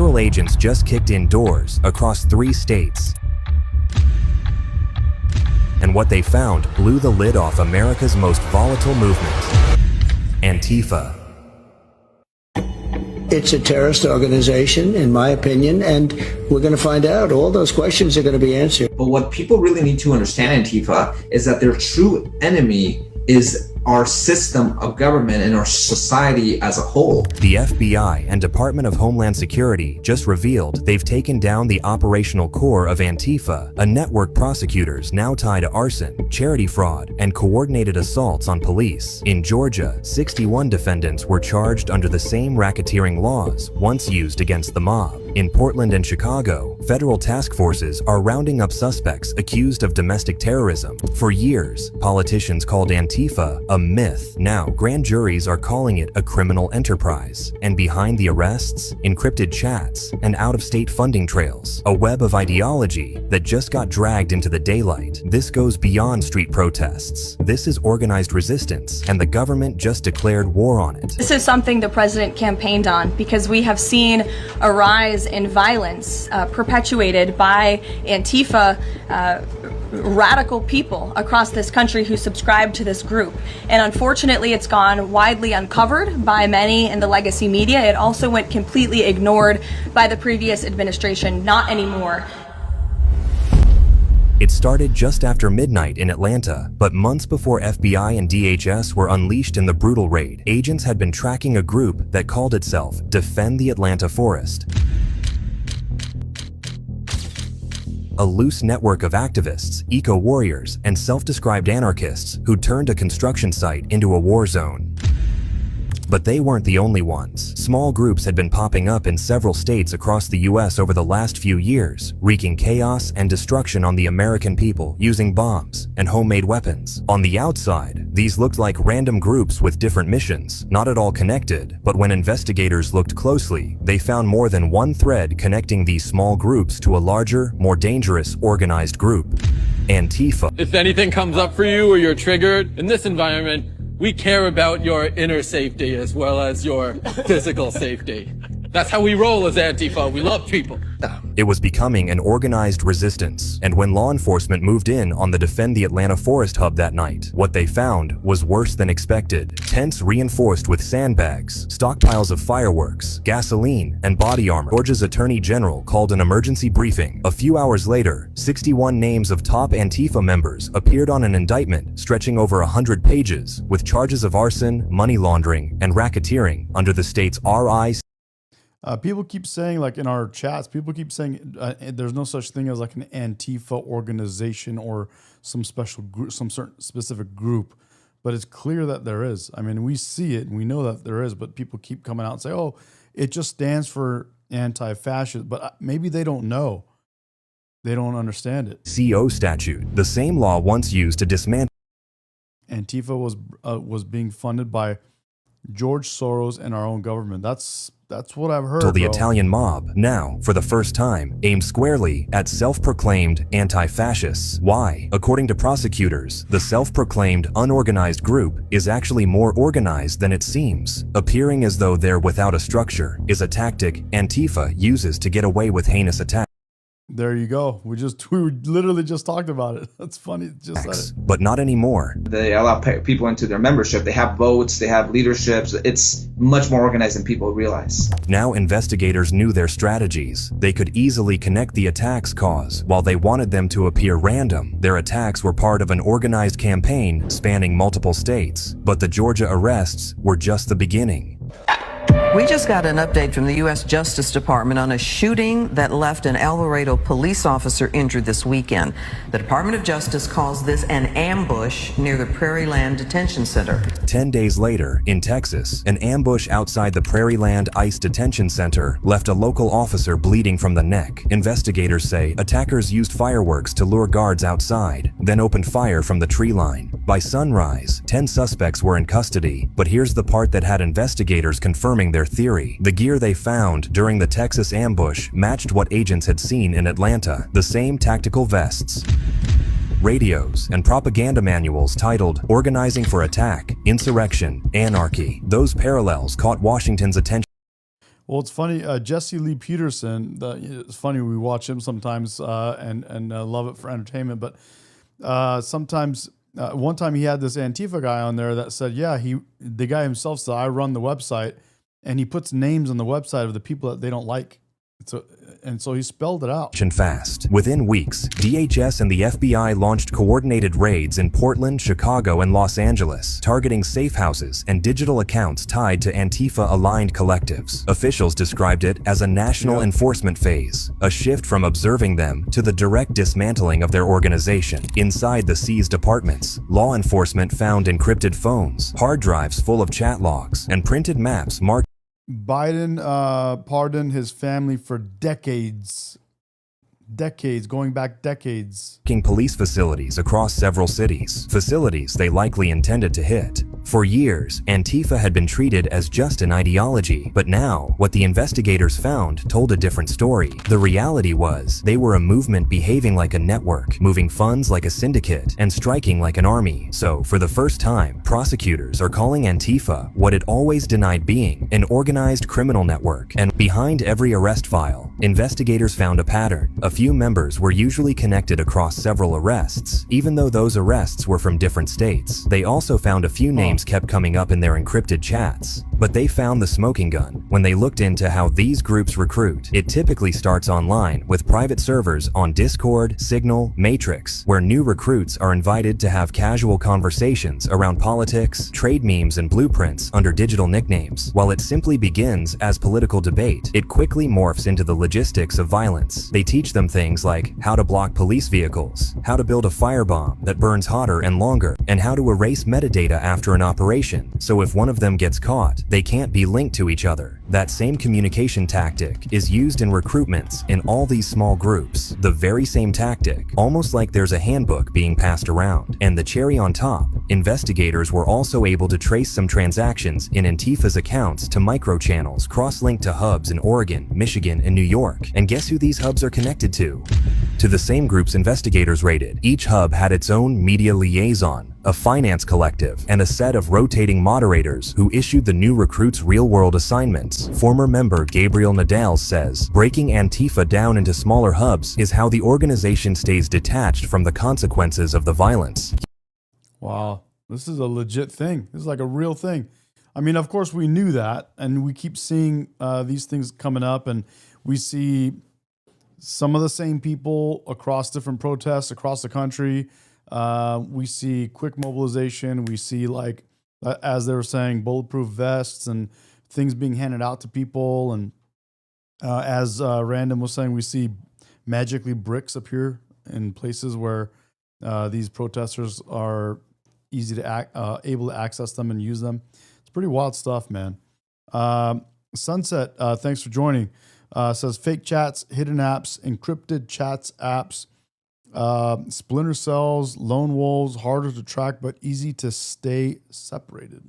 Federal agents just kicked in doors across 3 states. And what they found blew the lid off America's most volatile movement, Antifa. It's a terrorist organization, in my opinion, and we're going to find out. All those questions are going to be answered. But what people really need to understand, Antifa, is that their true enemy is our system of government and our society as a whole. The FBI and Department of Homeland Security just revealed they've taken down the operational core of Antifa, a network prosecutors now tie to arson, charity fraud, and coordinated assaults on police. In Georgia, 61 defendants were charged under the same racketeering laws once used against the mob. In Portland and Chicago, federal task forces are rounding up suspects accused of domestic terrorism. For years, politicians called Antifa a myth. Now, grand juries are calling it a criminal enterprise. And behind the arrests, encrypted chats, and out-of-state funding trails, a web of ideology that just got dragged into the daylight. This goes beyond street protests. This is organized resistance, and the government just declared war on it. This is something the president campaigned on because we have seen a rise in violence perpetuated by Antifa radical people across this country who subscribe to this group. And unfortunately, it's gone widely uncovered by many in the legacy media. It also went completely ignored by the previous administration. Not anymore. It started just after midnight in Atlanta, but months before FBI and DHS were unleashed in the brutal raid, agents had been tracking a group that called itself Defend the Atlanta Forest. A loose network of activists, eco-warriors, and self-described anarchists who turned a construction site into a war zone. But they weren't the only ones. Small groups had been popping up in several states across the US over the last few years, wreaking chaos and destruction on the American people using bombs and homemade weapons. On the outside, these looked like random groups with different missions, not at all connected, but when investigators looked closely, they found more than one thread connecting these small groups to a larger, more dangerous organized group, Antifa. If anything comes up for you or you're triggered in this environment, we care about your inner safety as well as your physical safety. That's how we roll as Antifa. We love people. It was becoming an organized resistance, and when law enforcement moved in on the Defend the Atlanta Forest hub that night, what they found was worse than expected. Tents reinforced with sandbags, stockpiles of fireworks, gasoline, and body armor. Georgia's Attorney General called an emergency briefing. A few hours later, 61 names of top Antifa members appeared on an indictment stretching over 100 pages with charges of arson, money laundering, and racketeering under the state's RIC. People keep saying, like in our chats, people keep saying there's no such thing as like an Antifa organization or some special group, some certain specific group, but it's clear that there is. I mean, we see it and we know that there is, but people keep coming out and say, oh, it just stands for anti-fascist, but maybe they don't know. They don't understand it. CO statute, the same law once used to dismantle. Antifa was being funded by George Soros and our own government. That's what I've heard. The Italian mob now, for the first time, aimed squarely at self-proclaimed anti-fascists. Why? According to prosecutors, the self-proclaimed unorganized group is actually more organized than it seems. Appearing as though they're without a structure is a tactic Antifa uses to get away with heinous attacks. There you go. We literally just talked about it. That's funny. Just said it. But not anymore. They allow people into their membership. They have votes. They have leaderships. It's much more organized than people realize. Now investigators knew their strategies. They could easily connect the attacks cause. While they wanted them to appear random, their attacks were part of an organized campaign spanning multiple states. But the Georgia arrests were just the beginning. We just got an update from the U.S. Justice Department on a shooting that left an El Laredo police officer injured this weekend. The Department of Justice calls this an ambush near the Prairie Land Detention Center. 10 days later, in Texas, an ambush outside the Prairie Land ICE Detention Center left a local officer bleeding from the neck. Investigators say attackers used fireworks to lure guards outside, then opened fire from the tree line. By sunrise, 10 suspects were in custody, but here's the part that had investigators confirming their theory. The gear they found during the Texas ambush matched what agents had seen in Atlanta. The same tactical vests, radios, and propaganda manuals titled Organizing for Attack, Insurrection, Anarchy. Those parallels caught Washington's attention. Well, it's funny. Jesse Lee Peterson. It's funny, we watch him sometimes and love it for entertainment. But sometimes, one time he had this Antifa guy on there that said, "Yeah, the guy himself said I run the website," and he puts names on the website of the people that they don't like. So he spelled it out. Fast. Within weeks, DHS and the FBI launched coordinated raids in Portland, Chicago, and Los Angeles, targeting safe houses and digital accounts tied to Antifa-aligned collectives. Officials described it as a national enforcement phase, a shift from observing them to the direct dismantling of their organization. Inside the seized apartments, law enforcement found encrypted phones, hard drives full of chat logs, and printed maps marked Biden pardoned his family for decades, going back decades. Police facilities across several cities, facilities they likely intended to hit. For years, Antifa had been treated as just an ideology, but now, what the investigators found told a different story. The reality was, they were a movement behaving like a network, moving funds like a syndicate, and striking like an army. So, for the first time, prosecutors are calling Antifa what it always denied being, an organized criminal network. And behind every arrest file, investigators found a pattern. A few members were usually connected across several arrests, even though those arrests were from different states. They also found a few names kept coming up in their encrypted chats. But they found the smoking gun when they looked into how these groups recruit. It typically starts online with private servers on Discord, Signal, Matrix, where new recruits are invited to have casual conversations around politics, trade memes, and blueprints under digital nicknames. While it simply begins as political debate, it quickly morphs into the logistics of violence. They teach them things like how to block police vehicles, how to build a firebomb that burns hotter and longer, and how to erase metadata after an operation, so if one of them gets caught, they can't be linked to each other. That same communication tactic is used in recruitments in all these small groups. The very same tactic, almost like there's a handbook being passed around. And the cherry on top, investigators were also able to trace some transactions in Antifa's accounts to microchannels cross-linked to hubs in Oregon, Michigan, and New York. And guess who these hubs are connected to? To the same groups investigators raided. Each hub had its own media liaison, a finance collective, and a set of rotating moderators who issued the new recruits real-world assignments. Former member Gabriel Nadal says, breaking Antifa down into smaller hubs is how the organization stays detached from the consequences of the violence. Wow, this is a legit thing. This is like a real thing. I mean, of course, we knew that, and we keep seeing these things coming up, and we see some of the same people across different protests across the country. We see quick mobilization. We see, like, as they were saying, bulletproof vests and things being handed out to people. And as Random was saying, we see magically bricks appear in places where these protesters are able to access them and use them. It's pretty wild stuff, man. Sunset, thanks for joining. Says fake chats, hidden apps, encrypted chats apps, splinter cells, lone wolves, harder to track but easy to stay separated.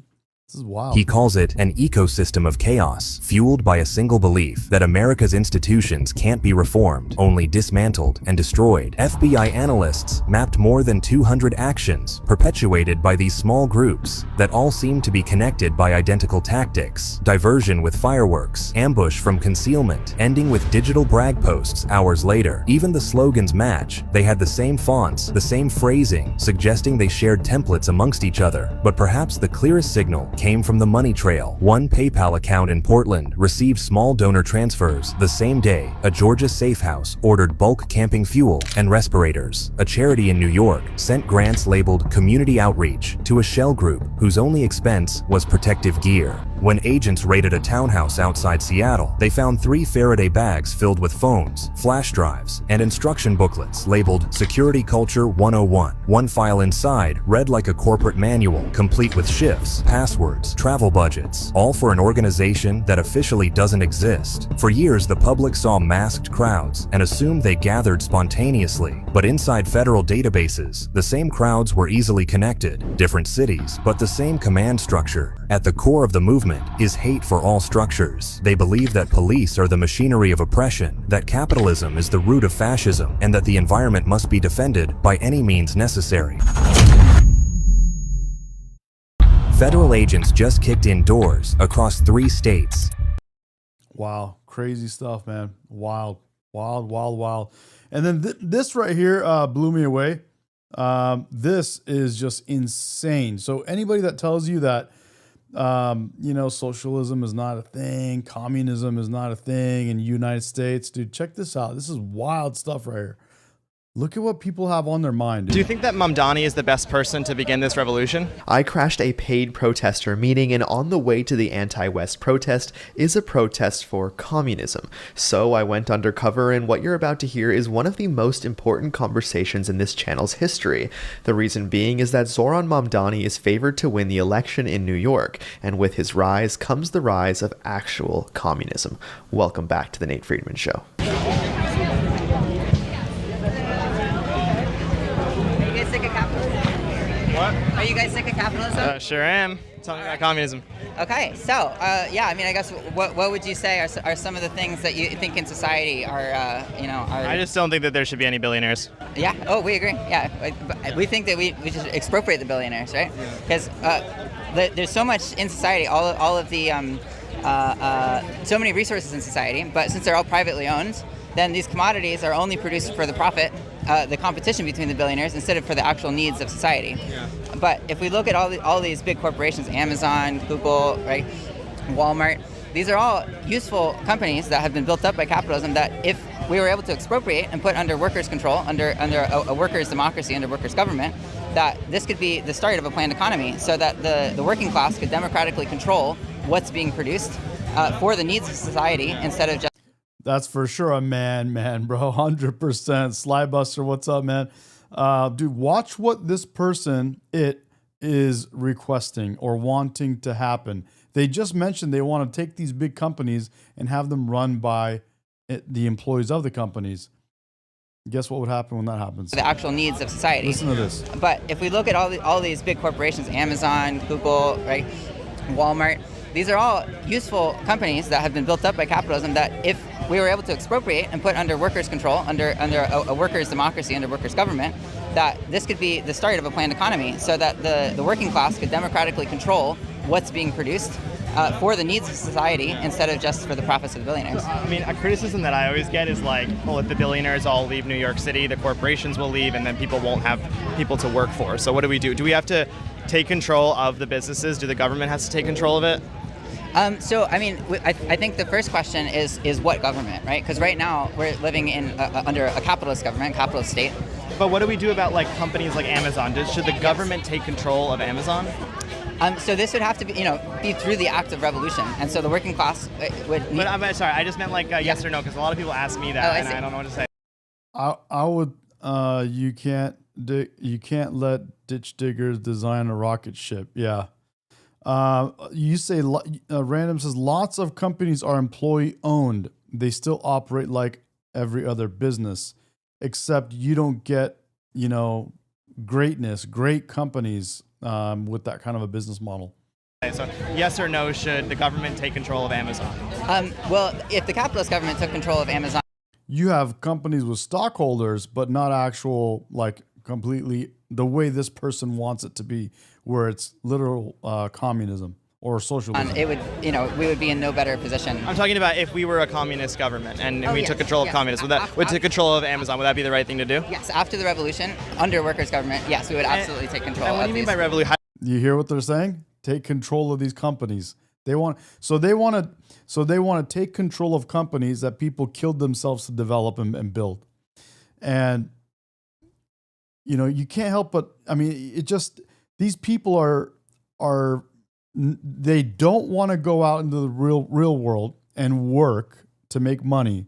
This is wild. He calls it an ecosystem of chaos, fueled by a single belief that America's institutions can't be reformed, only dismantled and destroyed. FBI analysts mapped more than 200 actions perpetuated by these small groups that all seem to be connected by identical tactics: diversion with fireworks, ambush from concealment, ending with digital brag posts hours later. Even the slogans match. They had the same fonts, the same phrasing, suggesting they shared templates amongst each other. But perhaps the clearest signal came from the money trail. One PayPal account in Portland received small donor transfers. The same day, a Georgia safe house ordered bulk camping fuel and respirators. A charity in New York sent grants labeled community outreach to a shell group whose only expense was protective gear. When agents raided a townhouse outside Seattle, they found 3 Faraday bags filled with phones, flash drives, and instruction booklets labeled Security Culture 101. One file inside read like a corporate manual, complete with shifts, passwords, travel budgets, all for an organization that officially doesn't exist. For years, the public saw masked crowds and assumed they gathered spontaneously. But inside federal databases, the same crowds were easily connected. Different cities, but the same command structure. At the core of the movement is hate for all structures. They believe that police are the machinery of oppression, that capitalism is the root of fascism, and that the environment must be defended by any means necessary. Federal agents just kicked in doors across 3 states. Wow. Crazy stuff, man. Wild, wild, wild, wild. And then this right here blew me away. This is just insane. So anybody that tells you that, socialism is not a thing, communism is not a thing in the United States, dude, check this out. This is wild stuff right here. Look at what people have on their mind, dude. Do you think that Mamdani is the best person to begin this revolution? I crashed a paid protester meeting, and on the way to the anti-West protest is a protest for communism. So I went undercover, and what you're about to hear is one of the most important conversations in this channel's history. The reason being is that Zoran Mamdani is favored to win the election in New York, and with his rise comes the rise of actual communism. Welcome back to the Nate Friedman Show. Are you guys sick of capitalism? Sure am. Tell me about communism. Okay, so yeah, I mean, I guess what would you say are some of the things that you think in society are I just don't think that there should be any billionaires. Yeah. Oh, we agree. Yeah, we think that we should expropriate the billionaires, right? Because there's so much in society, all of the so many resources in society, but since they're all privately owned, then these commodities are only produced for the profit, the competition between the billionaires, instead of for the actual needs of society. Yeah. But if we look at all these big corporations, Amazon, Google, right, Walmart, these are all useful companies that have been built up by capitalism that if we were able to expropriate and put under workers' control, under a workers' democracy, under workers' government, that this could be the start of a planned economy so that the working class could democratically control what's being produced for the needs of society instead of just... That's for sure a man, bro. 100%. Slybuster, what's up, man? Dude, watch what this person is requesting or wanting to happen. They just mentioned they want to take these big companies and have them run by the employees of the companies. Guess what would happen when that happens? The actual needs of society. Listen to this. But if we look at all these big corporations, Amazon, Google, right, Walmart, these are all useful companies that have been built up by capitalism that if we were able to expropriate and put under workers' control, under a workers' democracy, under workers' government, that this could be the start of a planned economy so that the working class could democratically control what's being produced for the needs of society instead of just for the profits of the billionaires. I mean, a criticism that I always get is like, well, if the billionaires all leave New York City, the corporations will leave, and then people won't have people to work for. So what do we do? Do we have to take control of the businesses? Do the government has to take control of it? So, I mean, I think the first question is what government, right? Because right now we're living in under a capitalist government, capitalist state. But what do we do about like companies like Amazon? Should the government take control of Amazon? So this would have to be through the act of revolution, and so the working class would. But I'm sorry, I just meant like yes or no, because a lot of people ask me that, and I don't know what to say. I would. You can't let ditch diggers design a rocket ship. Yeah. You say Random says lots of companies are employee owned. They still operate like every other business, except you don't get great companies with that kind of a business model. Okay, so yes or no, should the government take control of Amazon? Well, if the capitalist government took control of Amazon, you have companies with stockholders, but not actual completely the way this person wants it to be, where it's literal communism or socialism. It would, we would be in no better position. I'm talking about if we were a communist government and we took control of communism, would take control of Amazon, would that be the right thing to do? Yes, after the revolution, under workers' government, yes, we would absolutely take control. And what do you mean by revolution? You hear what they're saying? Take control of these companies. They want to take control of companies that people killed themselves to develop and build. And you can't help but, I mean, these people they don't want to go out into the real world and work to make money.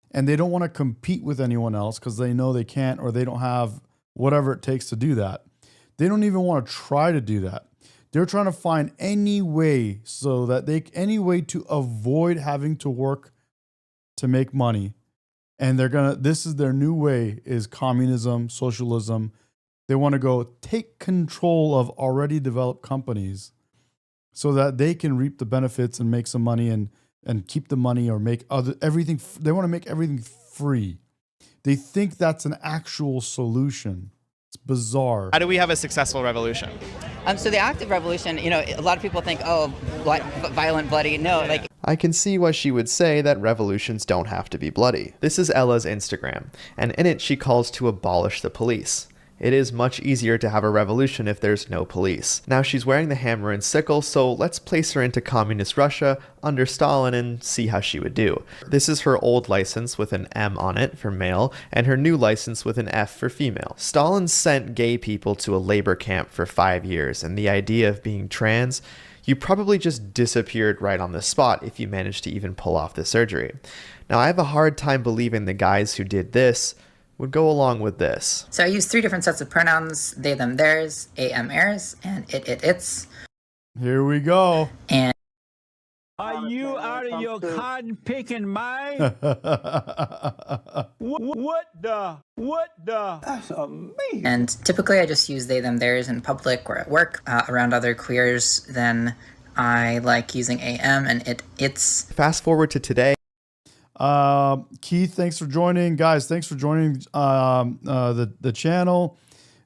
And they don't want to compete with anyone else because they know they can't, or they don't have whatever it takes to do that. They don't even want to try to do that. They're trying to find any way to avoid having to work to make money. And this is their new way, is communism, socialism. They want to go take control of already developed companies so that they can reap the benefits and make some money and keep the money, or make everything. They want to make everything free. They think that's an actual solution. It's bizarre. How do we have a successful revolution? So the act of revolution, a lot of people think, oh, violent, bloody. No, like. I can see why she would say that revolutions don't have to be bloody. This is Ella's Instagram, and in it she calls to abolish the police. It is much easier to have a revolution if there's no police. Now she's wearing the hammer and sickle, so let's place her into communist Russia under Stalin and see how she would do. This is her old license with an M on it for male, and her new license with an F for female. Stalin sent gay people to a labor camp for 5 years, and the idea of being trans, you probably just disappeared right on the spot if you managed to even pull off the surgery. Now I have a hard time believing the guys who did this would go along with this. So I use 3 different sets of pronouns: they, them, theirs, am, airs, and its. Here we go. And are you out of your cotton picking mind? What the? That's amazing. And typically I just use they, them, theirs in public or at work. Around other queers, then I like using am and its. Fast forward to today. Keith, thanks for joining. Guys, thanks for joining the channel.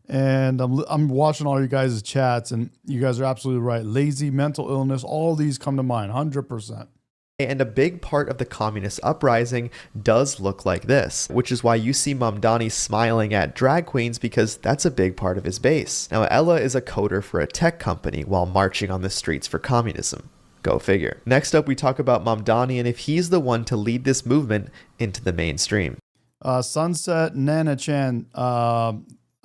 And I'm watching all you guys' chats, and you guys are absolutely right. Lazy, mental illness, all these come to mind, 100%. And a big part of the communist uprising does look like this, which is why you see Mamdani smiling at drag queens, because that's a big part of his base. Now, Ella is a coder for a tech company while marching on the streets for communism. Go figure. Next up, we talk about Mamdani and if he's the one to lead this movement into the mainstream. Sunset Nana Chan,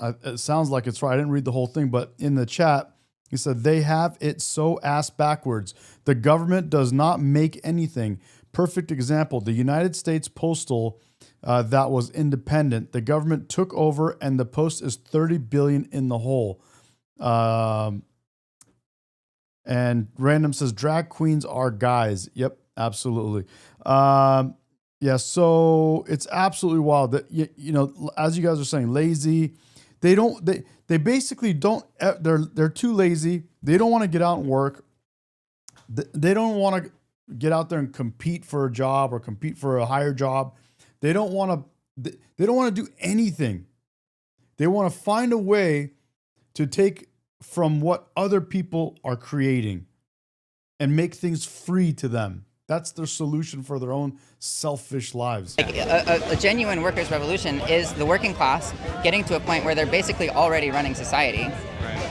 it sounds like it's right. I didn't read the whole thing, but in the chat, he said, they have it so ass backwards. The government does not make anything. Perfect example, the United States Postal that was independent. The government took over and the post is 30 billion in the hole. And Random says, drag queens are guys. Yep, absolutely. Yeah, so it's absolutely wild that, as you guys are saying, lazy. They basically don't, they're too lazy. They don't want to get out and work. They don't want to get out there and compete for a job or compete for a higher job. They don't want to do anything. They want to find a way to take from what other people are creating and make things free to them. That's their solution for their own selfish lives. Like a genuine workers' revolution is the working class getting to a point where they're basically already running society,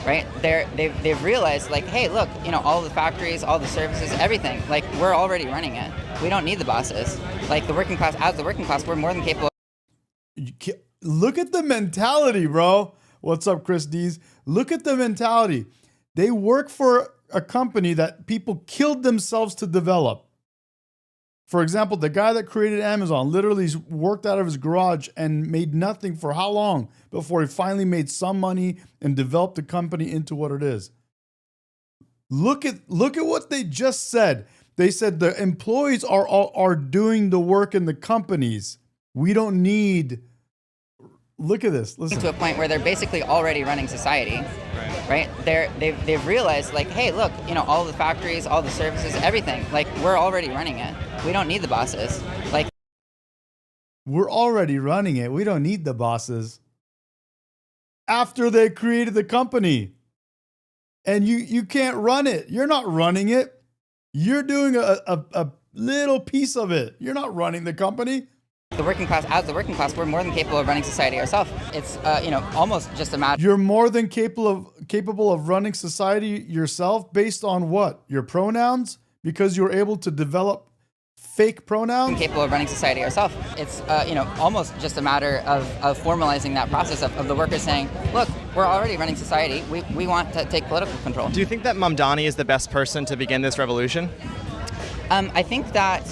right? They've realized, like, hey, look, all the factories, all the services, everything, like, we're already running it. We don't need the bosses. Like, the working class, as the working class, we're more than capable. Look at the mentality, bro. What's up, Chris Dees? Look at the mentality. They work for a company that people killed themselves to develop. For example, the guy that created Amazon literally worked out of his garage and made nothing for how long before he finally made some money and developed the company into what it is. Look at what they just said. They said the employees are doing the work in the companies. We don't need. Look at this. Listen. To a point where they're basically already running society, right? They've realized, like, hey, look, all the factories, all the services, everything, like, we're already running it. We don't need the bosses. Like, we're already running it. We don't need the bosses. After they created the company, and you can't run it. You're not running it. You're doing a little piece of it. You're not running the company. The working class, as the working class, we're more than capable of running society ourselves. It's almost just a matter. You're more than capable of running society yourself based on what? Your pronouns? Because you're able to develop fake pronouns? Capable of running society ourselves. It's almost just a matter of formalizing that process of the workers saying, look, we're already running society. We want to take political control. Do you think that Mamdani is the best person to begin this revolution? I think that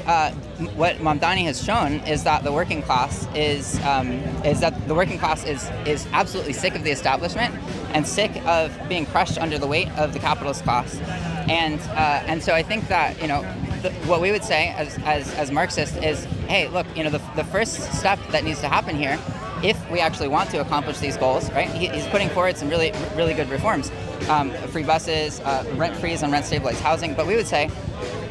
what Mamdani has shown is that the working class is absolutely sick of the establishment and sick of being crushed under the weight of the capitalist class, and so I think that what we would say as Marxists is, hey, look, the first step that needs to happen here, if we actually want to accomplish these goals, right? He's putting forward some really good reforms, free buses, rent freeze on rent stabilized housing, but we would say,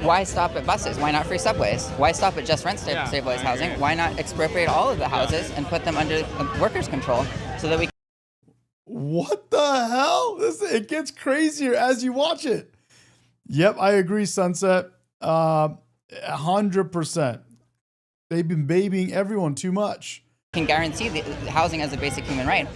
why stop at buses? Why not free subways? Why stop at just rent stabilized housing? Why not expropriate all of the houses and put them under workers' control so that we What the hell? It gets crazier as you watch it. Yep, I agree, Sunset. 100%. They've been babying everyone too much. Can guarantee the housing as a basic human right.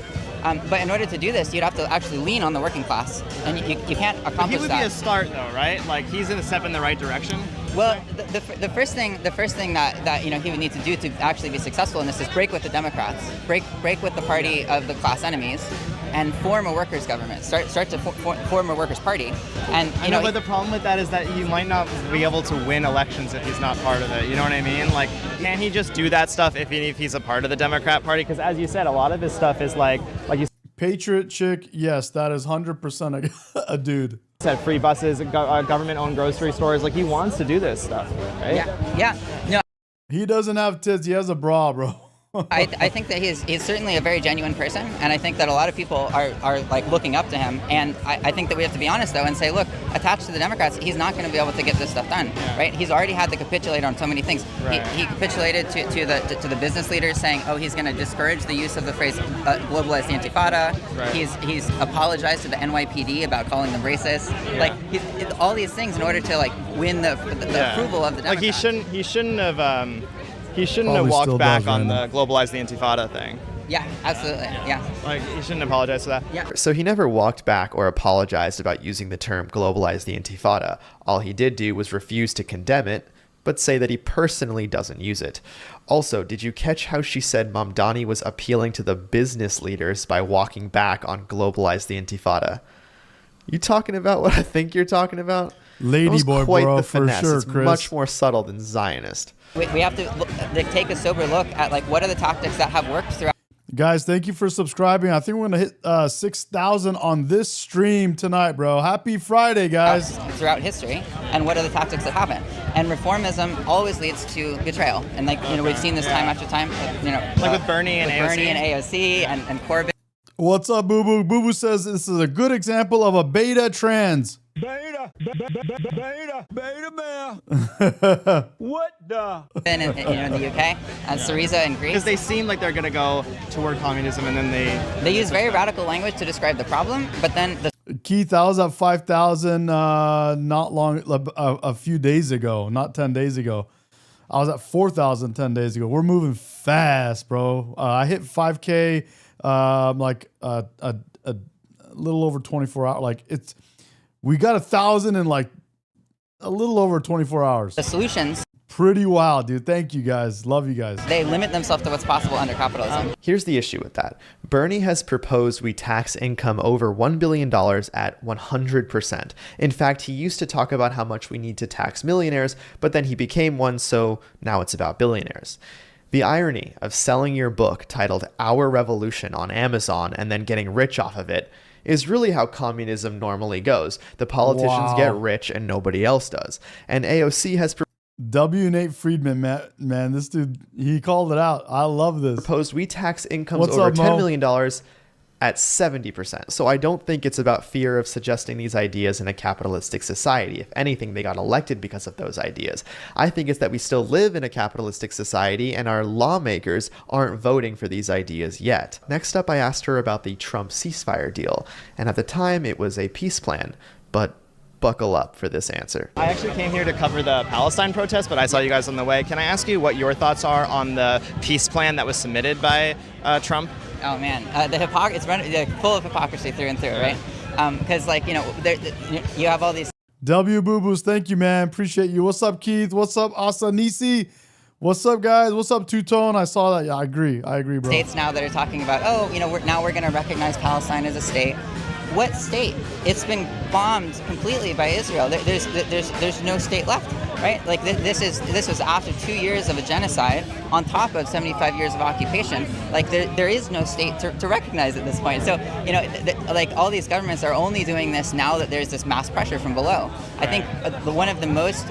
But in order to do this, you'd have to actually lean on the working class, and you can't accomplish that. He would be a start, though, right? Like, he's in a step in the right direction. Well, the first thing that he would need to do to actually be successful in this is break with the Democrats, break with the party of the class enemies, and form a workers' government. Start to form a workers' party. And I know, but the problem with that is that he might not be able to win elections if he's not part of it. You know what I mean? Like, can he just do that stuff if he's a part of the Democrat Party? Because as you said, a lot of his stuff is like you Patriot chick, yes, that is 100% a dude. said, free buses, government-owned grocery stores. Like, he wants to do this stuff, right? Yeah. No. He doesn't have tits. He has a bra, bro. I think that he's certainly a very genuine person, and I think that a lot of people are like looking up to him. And I think that we have to be honest though and say, look, attached to the Democrats, he's not going to be able to get this stuff done, right? He's already had to capitulate on so many things. Right. He capitulated to the business leaders, saying, oh, he's going to discourage the use of the phrase globalize the Intifada. Right. He's apologized to the NYPD about calling them racist. Yeah. Like all these things in order to like win the approval of the Democrats. Like he shouldn't have walked back on the globalize the Intifada thing. Yeah, absolutely. Yeah. Like, he shouldn't apologize for that. Yeah. So he never walked back or apologized about using the term globalize the Intifada. All he did do was refuse to condemn it, but say that he personally doesn't use it. Also, did you catch how she said Mamdani was appealing to the business leaders by walking back on globalize the Intifada? You talking about what I think you're talking about? Ladyboy, bro, the for finesse. sure, It's Chris. much more subtle than Zionist. We have to take a sober look at like what are the tactics that have worked throughout. Guys, thank you for subscribing. I think we're going to hit 6,000 on this stream tonight, bro. Happy Friday, guys. Throughout history, and what are the tactics that haven't? And reformism always leads to betrayal. And like, we've seen this time after time, like with Bernie and AOC and Corbyn. What's up, Boo Boo? Boo Boo says this is a good example of a beta trans. Beta male. What the? In the UK, Syriza in Greece. Because they seem like they're going to go toward communism, and then they use very radical language to describe the problem, but then Keith, I was at 5,000 not long, a few days ago, not 10 days ago. I was at 4,000 10 days ago. We're moving fast, bro. I hit 5K like a little over 24 hours. Like we got 1,000 in like a little over 24 hours. The solutions. Pretty wild, dude. Thank you guys. Love you guys. They limit themselves to what's possible under capitalism. Here's the issue with that. Bernie has proposed we tax income over $1 billion at 100%. In fact, he used to talk about how much we need to tax millionaires, but then he became one, so now it's about billionaires. The irony of selling your book titled Our Revolution on Amazon and then getting rich off of it is really how communism normally goes. The politicians get rich and nobody else does. And AOC has Nate Friedman, man, this dude, he called it out. I love this. Proposed we tax incomes over $10 million at 70%. So I don't think it's about fear of suggesting these ideas in a capitalistic society. If anything, they got elected because of those ideas. I think it's that we still live in a capitalistic society and our lawmakers aren't voting for these ideas yet. Next up, I asked her about the Trump ceasefire deal. And at the time, it was a peace plan. But buckle up for this answer. I actually came here to cover the Palestine protest, but I saw you guys on the way. Can I ask you what your thoughts are on the peace plan that was submitted by Trump? Oh man, they're full of hypocrisy through and through, right? Because you have all these. W Boo Boos, thank you, man. Appreciate you. What's up, Keith? What's up, Asanisi? What's up, guys? What's up, Two Tone? I saw that. Yeah, I agree, bro. States now that are talking about, we're going to recognize Palestine as a state. What state? It's been bombed completely by Israel. There's no state left, right? Like this was after 2 years of a genocide on top of 75 years of occupation. Like there is no state to recognize at this point. So like all these governments are only doing this now that there's this mass pressure from below. I think one of the most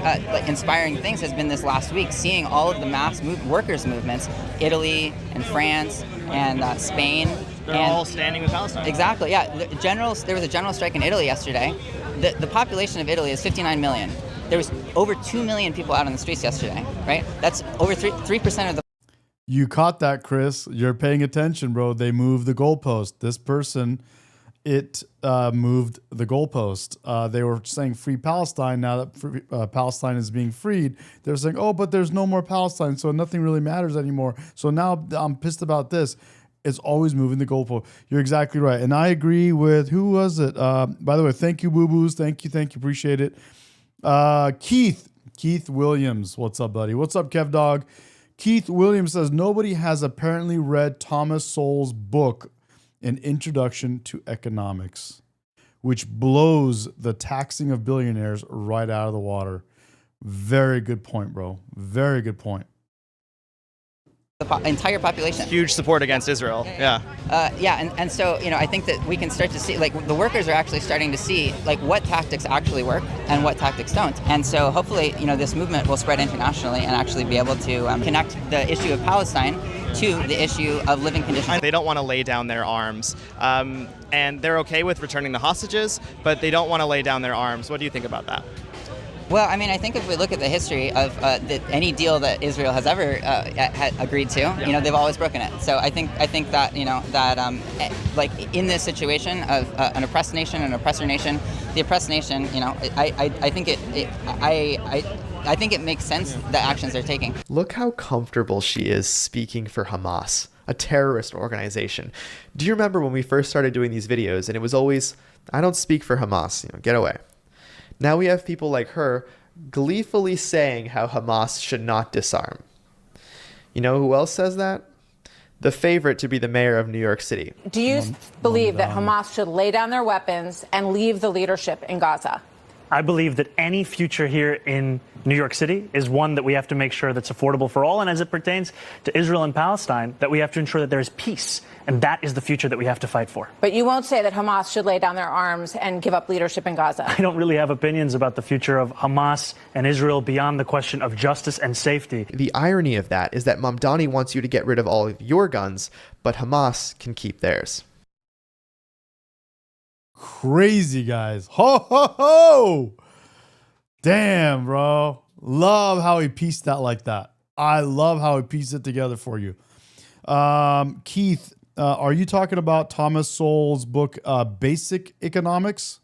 inspiring things has been this last week, seeing all of the mass workers movements, Italy and France and Spain. They're all standing with Palestine. Exactly, yeah. There was a general strike in Italy yesterday. The population of Italy is 59 million. There was over 2 million people out on the streets yesterday, right? That's over 3% of the... You caught that, Chris. You're paying attention, bro. They moved the goalpost. This person, moved the goalpost. They were saying free Palestine. Now that Palestine is being freed, they're saying, oh, but there's no more Palestine, so nothing really matters anymore. So now I'm pissed about this. It's always moving the goalpost. You're exactly right. And I agree with, who was it? By the way, thank you, boo-boos. Thank you. Appreciate it. Keith Williams. What's up, buddy? What's up, Kev Dog? Keith Williams says, nobody has apparently read Thomas Sowell's book, An Introduction to Economics, which blows the taxing of billionaires right out of the water. Very good point, bro. Very good point. The entire population. Huge support against Israel. Yeah. And so, I think that we can start to see, like, the workers are actually starting to see, like, what tactics actually work and what tactics don't. And so hopefully, this movement will spread internationally and actually be able to connect the issue of Palestine to the issue of living conditions. They don't want to lay down their arms. And they're okay with returning the hostages, but they don't want to lay down their arms. What do you think about that? Well, I mean, I think if we look at the history of any deal that Israel has ever had agreed to, they've always broken it. So I think that like in this situation of an oppressed nation and an oppressor nation, the oppressed nation, I think it makes sense the actions they're taking. Look how comfortable she is speaking for Hamas, a terrorist organization. Do you remember when we first started doing these videos and it was always, I don't speak for Hamas, get away. Now we have people like her gleefully saying how Hamas should not disarm. You know who else says that? The favorite to be the mayor of New York City. Do you believe that Hamas should lay down their weapons and leave the leadership in Gaza? I believe that any future here in New York City is one that we have to make sure that's affordable for all. And as it pertains to Israel and Palestine, that we have to ensure that there is peace. And that is the future that we have to fight for. But you won't say that Hamas should lay down their arms and give up leadership in Gaza. I don't really have opinions about the future of Hamas and Israel beyond the question of justice and safety. The irony of that is that Mamdani wants you to get rid of all of your guns, but Hamas can keep theirs. Crazy, guys. Ho, ho, ho. Damn, bro. Love how he pieced that like that. I love how he pieced it together for you. Keith, are you talking about Thomas Sowell's book, Basic Economics?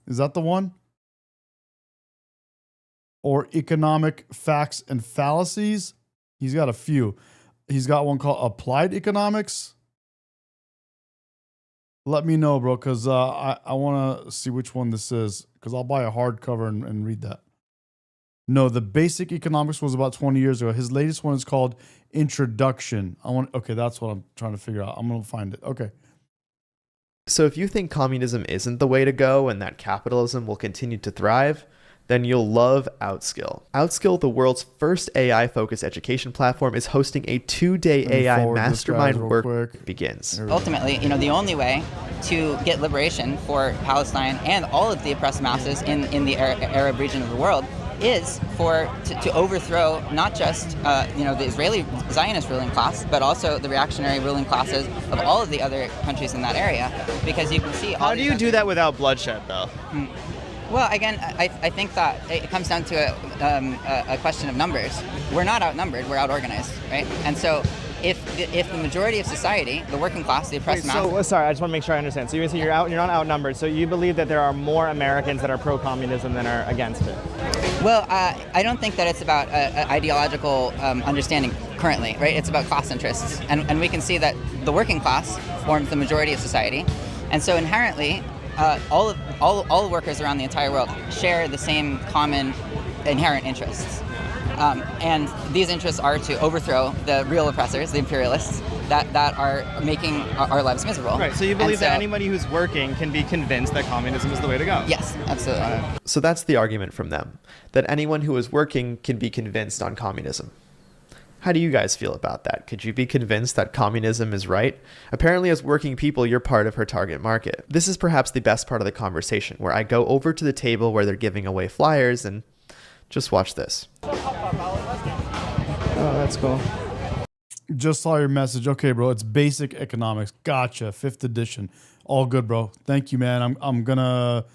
Is that the one? Or Economic Facts and Fallacies? He's got a few. He's got one called Applied Economics. Let me know, bro, because I want to see which one this is, because I'll buy a hardcover and read that. No, the Basic Economics was about 20 years ago. His latest one is called Introduction. Okay, that's what I'm trying to figure out. I'm going to find it. Okay. So if you think communism isn't the way to go and that capitalism will continue to thrive, then you'll love Outskill. Outskill, the world's first AI-focused education platform, is hosting a 2-day AI mastermind work begins. Ultimately, the only way to get liberation for Palestine and all of the oppressed masses in the Arab region of the world is to overthrow not just the Israeli Zionist ruling class, but also the reactionary ruling classes of all of the other countries in that area. Because you can see. How do you do that without bloodshed, though? Well, again, I think that it comes down to a question of numbers. We're not outnumbered; we're outorganized, right? And so, if the majority of society, the working class, the oppressed mass. So sorry, I just want to make sure I understand. So you say you're not outnumbered. So you believe that there are more Americans that are pro-communism than are against it? Well, I don't think that it's about ideological understanding currently, right? It's about class interests, and we can see that the working class forms the majority of society, and so inherently. All workers around the entire world share the same common inherent interests. And these interests are to overthrow the real oppressors, the imperialists, that are making our lives miserable. Right, so you believe that anybody who's working can be convinced that communism is the way to go? Yes, absolutely. So that's the argument from them, that anyone who is working can be convinced on communism. How do you guys feel about that? Could you be convinced that communism is right? Apparently, as working people, you're part of her target market. This is perhaps the best part of the conversation, where I go over to the table where they're giving away flyers and just watch this. Oh, that's cool. Just saw your message. Okay, bro, it's Basic Economics. Gotcha, 5th edition. All good, bro. Thank you, man. I'm going to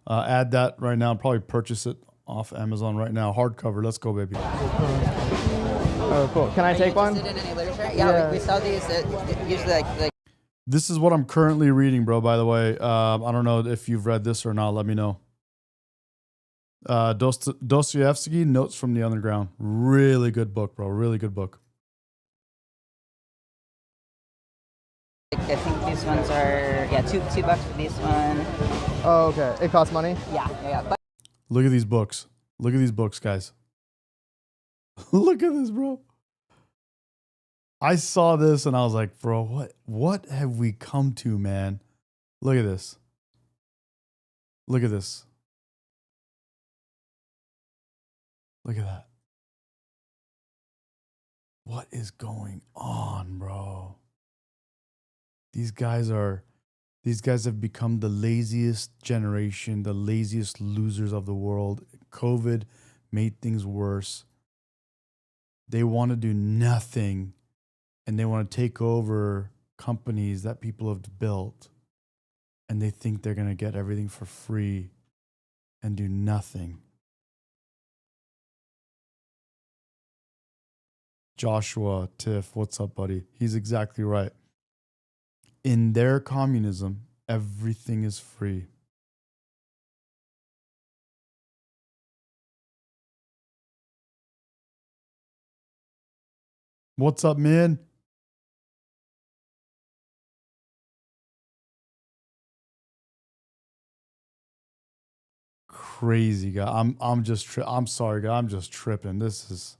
add that right now. Probably purchase it off Amazon right now. Hardcover. Let's go, baby. All Oh, cool. Can I take one? Interested in any literature? Yeah, we sell these usually like. This is what I'm currently reading, bro, by the way. I don't know if you've read this or not. Let me know. Dostoevsky, Notes from the Underground. Really good book, bro. Really good book. I think these ones are, $2 for this one. Oh, okay. It costs money? Yeah. But Look at these books. Look at these books, guys. Look at this, bro. I saw this and I was like, bro, what have we come to, man? Look at this. Look at this. Look at that. What is going on, bro? These guys have become the laziest generation, the laziest losers of the world. COVID made things worse. They want to do nothing, and they want to take over companies that people have built, and they think they're going to get everything for free and do nothing. Joshua, Tiff, what's up, buddy? He's exactly right. In their communism, everything is free. What's up, man? Crazy guy. I'm sorry, guy. I'm just tripping. This is.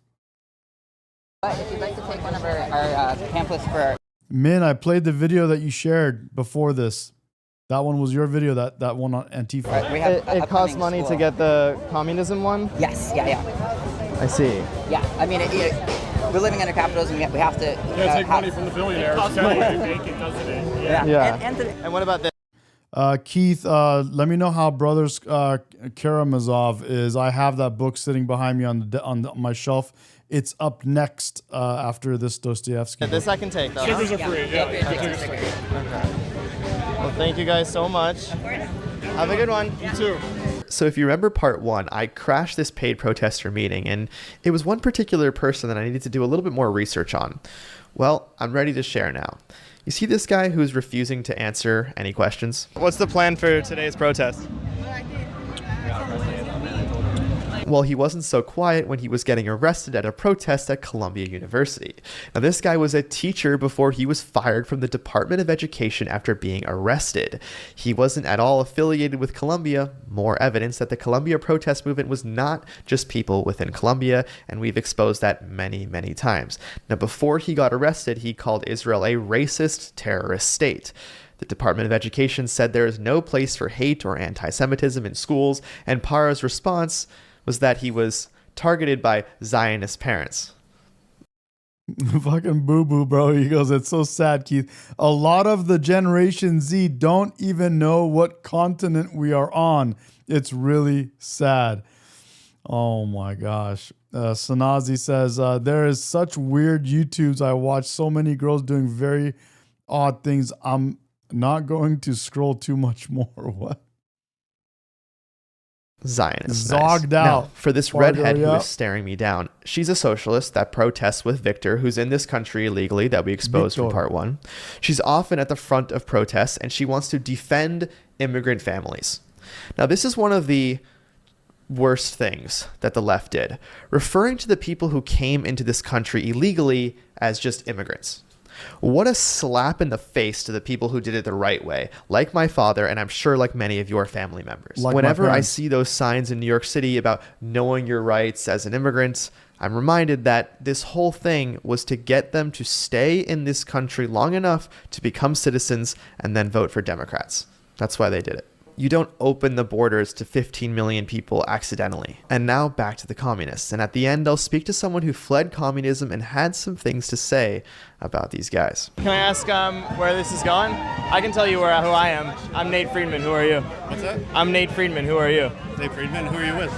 But if you'd like to take one of our pamphlets for our. Man, I played the video that you shared before this. That one was your video, that one on Antifa. Right, it costs money to get the communism one? Yes, yeah. I see. Yeah, I mean, we're living under capitalism. We have to. Take money from the billionaires. It costs money to make it, doesn't it? Yeah. And what about this? Keith, let me know how Brothers Karamazov is. I have that book sitting behind me on my shelf. It's up next after this Dostoevsky. Yeah, this I can take, though. Stickers are free. Yeah. Okay. Well, thank you guys so much. Have a good one. You too. So if you remember part 1, I crashed this paid protester meeting, and it was one particular person that I needed to do a little bit more research on. Well, I'm ready to share now. You see this guy who's refusing to answer any questions? What's the plan for today's protest? Well, he wasn't so quiet when he was getting arrested at a protest at Columbia University. Now, this guy was a teacher before he was fired from the Department of Education after being arrested. He wasn't at all affiliated with Columbia, more evidence that the Columbia protest movement was not just people within Columbia, and we've exposed that many, many times. Now, before he got arrested, he called Israel a racist terrorist state. The Department of Education said there is no place for hate or anti-Semitism in schools, and Parra's response was that he was targeted by Zionist parents. Fucking boo-boo, bro. He goes, it's so sad, Keith. A lot of the Generation Z don't even know what continent we are on. It's really sad. Oh my gosh. Sanazi says, there is such weird YouTubes. I watch so many girls doing very odd things. I'm not going to scroll too much more. What? Zionist. Zogged nice. out. Now, for this redhead who is staring me down, she's a socialist that protests with Victor, who's in this country illegally, that we exposed in part 1. She's often at the front of protests, and she wants to defend immigrant families. Now, this is one of the worst things that the left did, referring to the people who came into this country illegally as just immigrants. What a slap in the face to the people who did it the right way, like my father, and I'm sure like many of your family members. Like whenever I see those signs in New York City about knowing your rights as an immigrant, I'm reminded that this whole thing was to get them to stay in this country long enough to become citizens and then vote for Democrats. That's why they did it. You don't open the borders to 15 million people accidentally. And now back to the communists. And at the end, I'll speak to someone who fled communism and had some things to say about these guys. Can I ask where this is going? I can tell you who I am. I'm Nate Friedman. Who are you? What's that? I'm Nate Friedman. Who are you? Nate Friedman. Who are you with?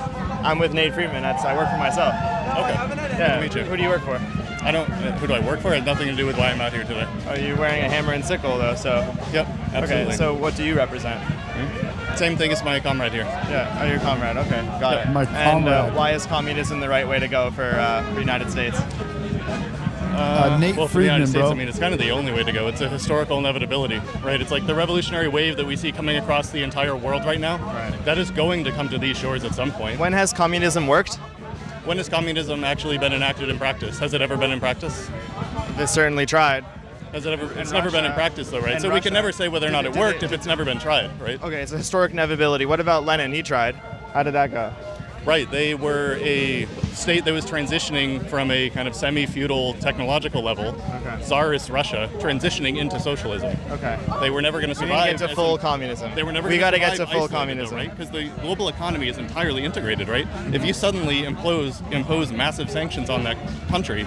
I'm with Nate Friedman. I work for myself. Okay. Yeah. Good to meet you. Who do you work for? I don't. Who do I work for? It has nothing to do with why I'm out here today. Are you wearing a hammer and sickle though? So. Yep. Absolutely. Okay. So what do you represent? Same thing as my comrade here. Yeah. Oh, your comrade. Okay. Got it. My comrade. And why is communism the right way to go for the United States? Nate well, for the Friedman, United States, bro. I mean, it's kind of the only way to go. It's a historical inevitability, right? It's like the revolutionary wave that we see coming across the entire world right now. Right. That is going to come to these shores at some point. When has communism worked? When has communism actually been enacted in practice? Has it ever been in practice? They certainly tried. Has it ever? It's never been in practice, though, right? So we can never say whether or not it worked if it's never been tried, right? Okay, it's a historic inevitability. What about Lenin? He tried. How did that go? Right, they were a state that was transitioning from a kind of semi-feudal technological level, Tsarist Russia, transitioning into socialism. Okay. They were never going to survive. We get to full communism. They were never. We got to get to full communism, right? Because the global economy is entirely integrated, right? If you suddenly impose massive sanctions on that country,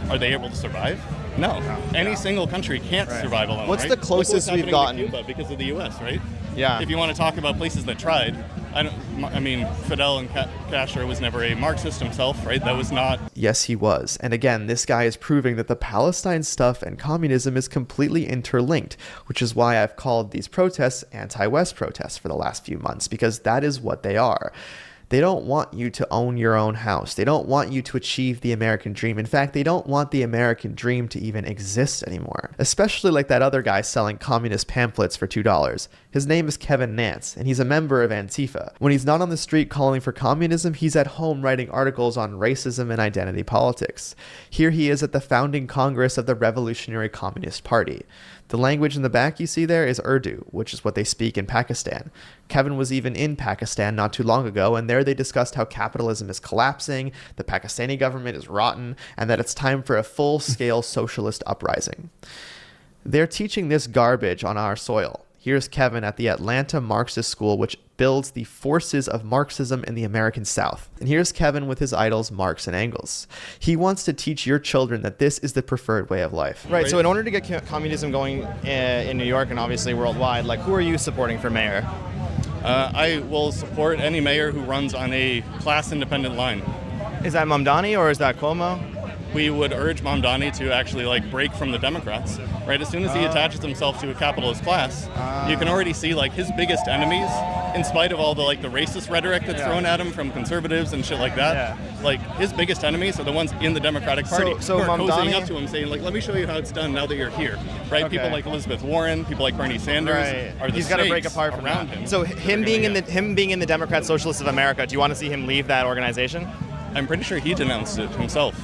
are they able to survive? No. Any single country can't survive alone. What's right? the closest Look what's we've gotten? to Cuba because of the U.S., right? Yeah. If you want to talk about places that tried, I mean, Fidel and Castro was never a Marxist himself, right? That was not. Yes, he was. And again, this guy is proving that the Palestine stuff and communism is completely interlinked, which is why I've called these protests anti-West protests for the last few months, because that is what they are. They don't want you to own your own house. They don't want you to achieve the American dream. In fact, they don't want the American dream to even exist anymore. Especially like that other guy selling communist pamphlets for $2. His name is Kevin Nance, and he's a member of Antifa. When he's not on the street calling for communism, he's at home writing articles on racism and identity politics. Here he is at the founding Congress of the Revolutionary Communist Party. The language in the back you see there is Urdu, which is what they speak in Pakistan. Kevin was even in Pakistan not too long ago, and there they discussed how capitalism is collapsing, the Pakistani government is rotten, and that it's time for a full-scale socialist uprising. They're teaching this garbage on our soil. Here's Kevin at the Atlanta Marxist School, which builds the forces of Marxism in the American South. And here's Kevin with his idols Marx and Engels. He wants to teach your children that this is the preferred way of life. Right, so in order to get communism going in New York and obviously worldwide, like who are you supporting for mayor? I will support any mayor who runs on a class-independent line. Is that Mamdani or is that Cuomo? We would urge Mamdani to actually break from the Democrats, right? As soon as he attaches himself to a capitalist class, you can already see his biggest enemies, in spite of all the the racist rhetoric that's thrown at him from conservatives and shit like that. His biggest enemies are the ones in the Democratic Party so who are cozying Mamdani up to him, saying let me show you how it's done now that you're here, right? People like Elizabeth Warren, people like Bernie Sanders are the He's got to break apart from around that. him. So him being in the Democrat Socialists of America, do you want to see him leave that organization? I'm pretty sure he denounced it himself.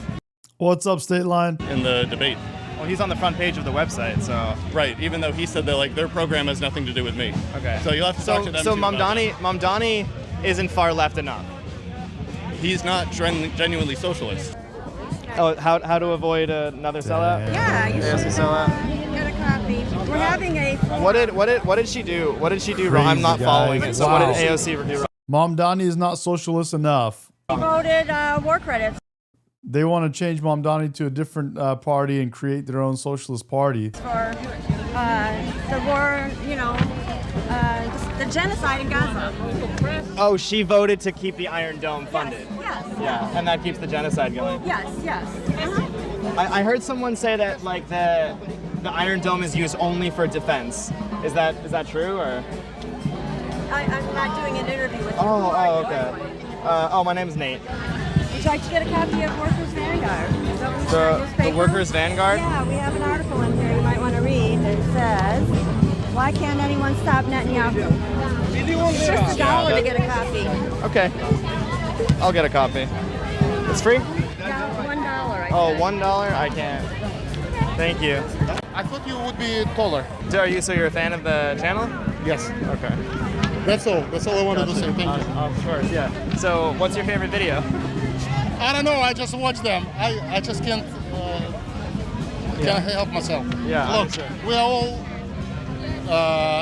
What's up, State Line? In the debate. Well, he's on the front page of the website, so. Right, even though he said that their program has nothing to do with me. Okay. So you'll have to talk to them. So too Mamdani isn't far left enough. He's not genuinely socialist. Oh, how to avoid another sellout? Yeah, you AOC should sellout. get a copy. We're having a. What did she do? What did she do wrong? I'm not following it. So what did AOC do wrong? Mamdani is not socialist enough. Voted war credits. They want to change Mamdani to a different party and create their own socialist party. For the war, the genocide in Gaza. Oh, she voted to keep the Iron Dome funded. Yes. Yeah, and that keeps the genocide going. Yes. I heard someone say that the Iron Dome is used only for defense. Is that true or? I'm not doing an interview with you. Oh, okay. My name's Nate. Would you like to get a copy of Workers' Vanguard? Is that what you're saying, The Workers' Vanguard? Yeah, we have an article in here you might want to read. It says, why can't anyone stop Netanyahu? It's just $1 to get a copy. Okay. I'll get a copy. It's free? Yeah, $1. $1? I can't. Thank you. I thought you would be taller. So you're a fan of the channel? Yes. Okay. That's all I wanted to say. Thank you. Of course, yeah. So what's your favorite video? I don't know. I just watch them. I just can't help myself. Yeah. Look, we are all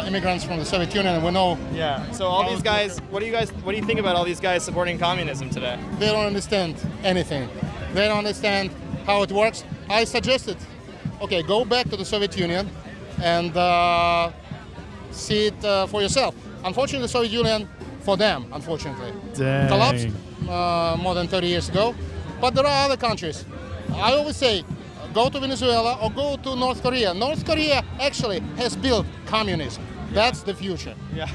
immigrants from the Soviet Union, and we know. Yeah. So all these guys, what do you think about all these guys supporting communism today? They don't understand anything. They don't understand how it works. I suggested, okay, go back to the Soviet Union and see it for yourself. Unfortunately, the Soviet Union, for them, unfortunately, collapsed more than 30 years ago. But there are other countries. I always say, go to Venezuela or go to North Korea. North Korea actually has built communism. That's the future. Yeah.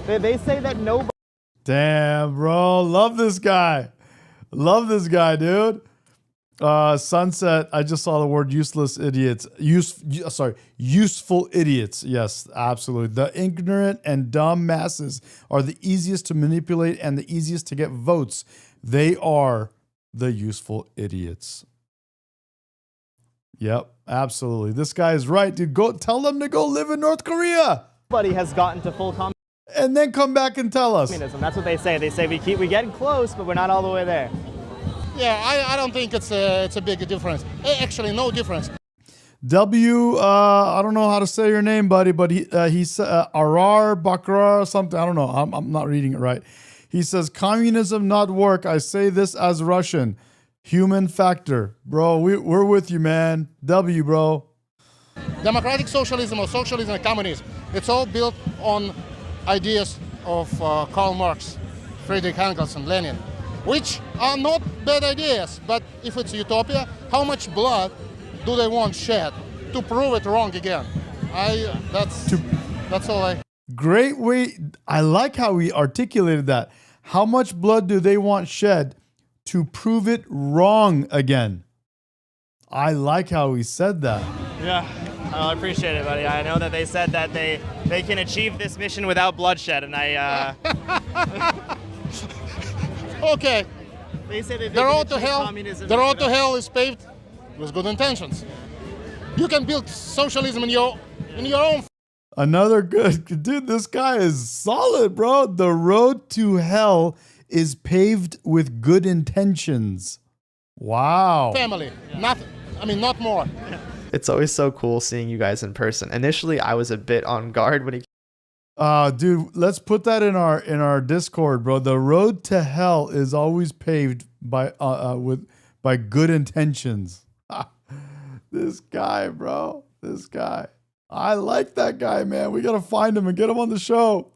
They say that nobody. Damn, bro. Love this guy. Love this guy, dude. Sunset, I just saw the word useless idiots. Useful idiots. Yes, absolutely. The ignorant and dumb masses are the easiest to manipulate and the easiest to get votes. They are the useful idiots. Yep, absolutely. This guy is right, dude. Go tell them to go live in North Korea. Nobody has gotten to full communism. And then come back and tell us. That's what they say. They say we getting close, but we're not all the way there. Yeah, I don't think it's a big difference. Actually, no difference. I don't know how to say your name, buddy, but he said Arar Bakra something. I don't know. I'm not reading it right. He says communism not work. I say this as Russian. Human factor, bro. We're with you, man. W, bro. Democratic socialism or socialism and communism, it's all built on ideas of Karl Marx, Friedrich Engels, and Lenin, which are not bad ideas. But if it's utopia, how much blood do they want shed to prove it wrong again? That's all I. Great way. I like how he articulated that. How much blood do they want shed to prove it wrong again? I like how he said that. Yeah, I appreciate it, buddy. I know that they said that they can achieve this mission without bloodshed, and I. Okay. They say that the road to hell. The road to hell is paved with good intentions. You can build socialism in your own. Another good dude. This guy is solid, bro. The road to hell is paved with good intentions. Wow. Family, nothing. I mean, not more. It's always so cool seeing you guys in person. Initially, I was a bit on guard when he. Dude, let's put that in our Discord, bro. The road to hell is always paved by good intentions. This guy, bro. This guy. I like that guy, man. We gotta find him and get him on the show.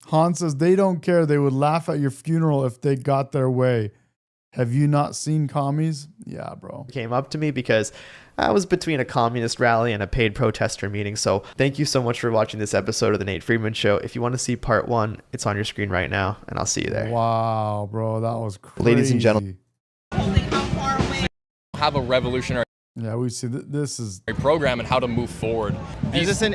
Han says they don't care. They would laugh at your funeral if they got their way. Have you not seen commies? Yeah, bro. Came up to me because I was between a communist rally and a paid protester meeting. So thank you so much for watching this episode of The Nate Friedman Show. If you want to see part 1, it's on your screen right now, and I'll see you there. Wow, bro. That was crazy. Ladies and gentlemen. Have a revolutionary we see this is program and how to move forward. Is this an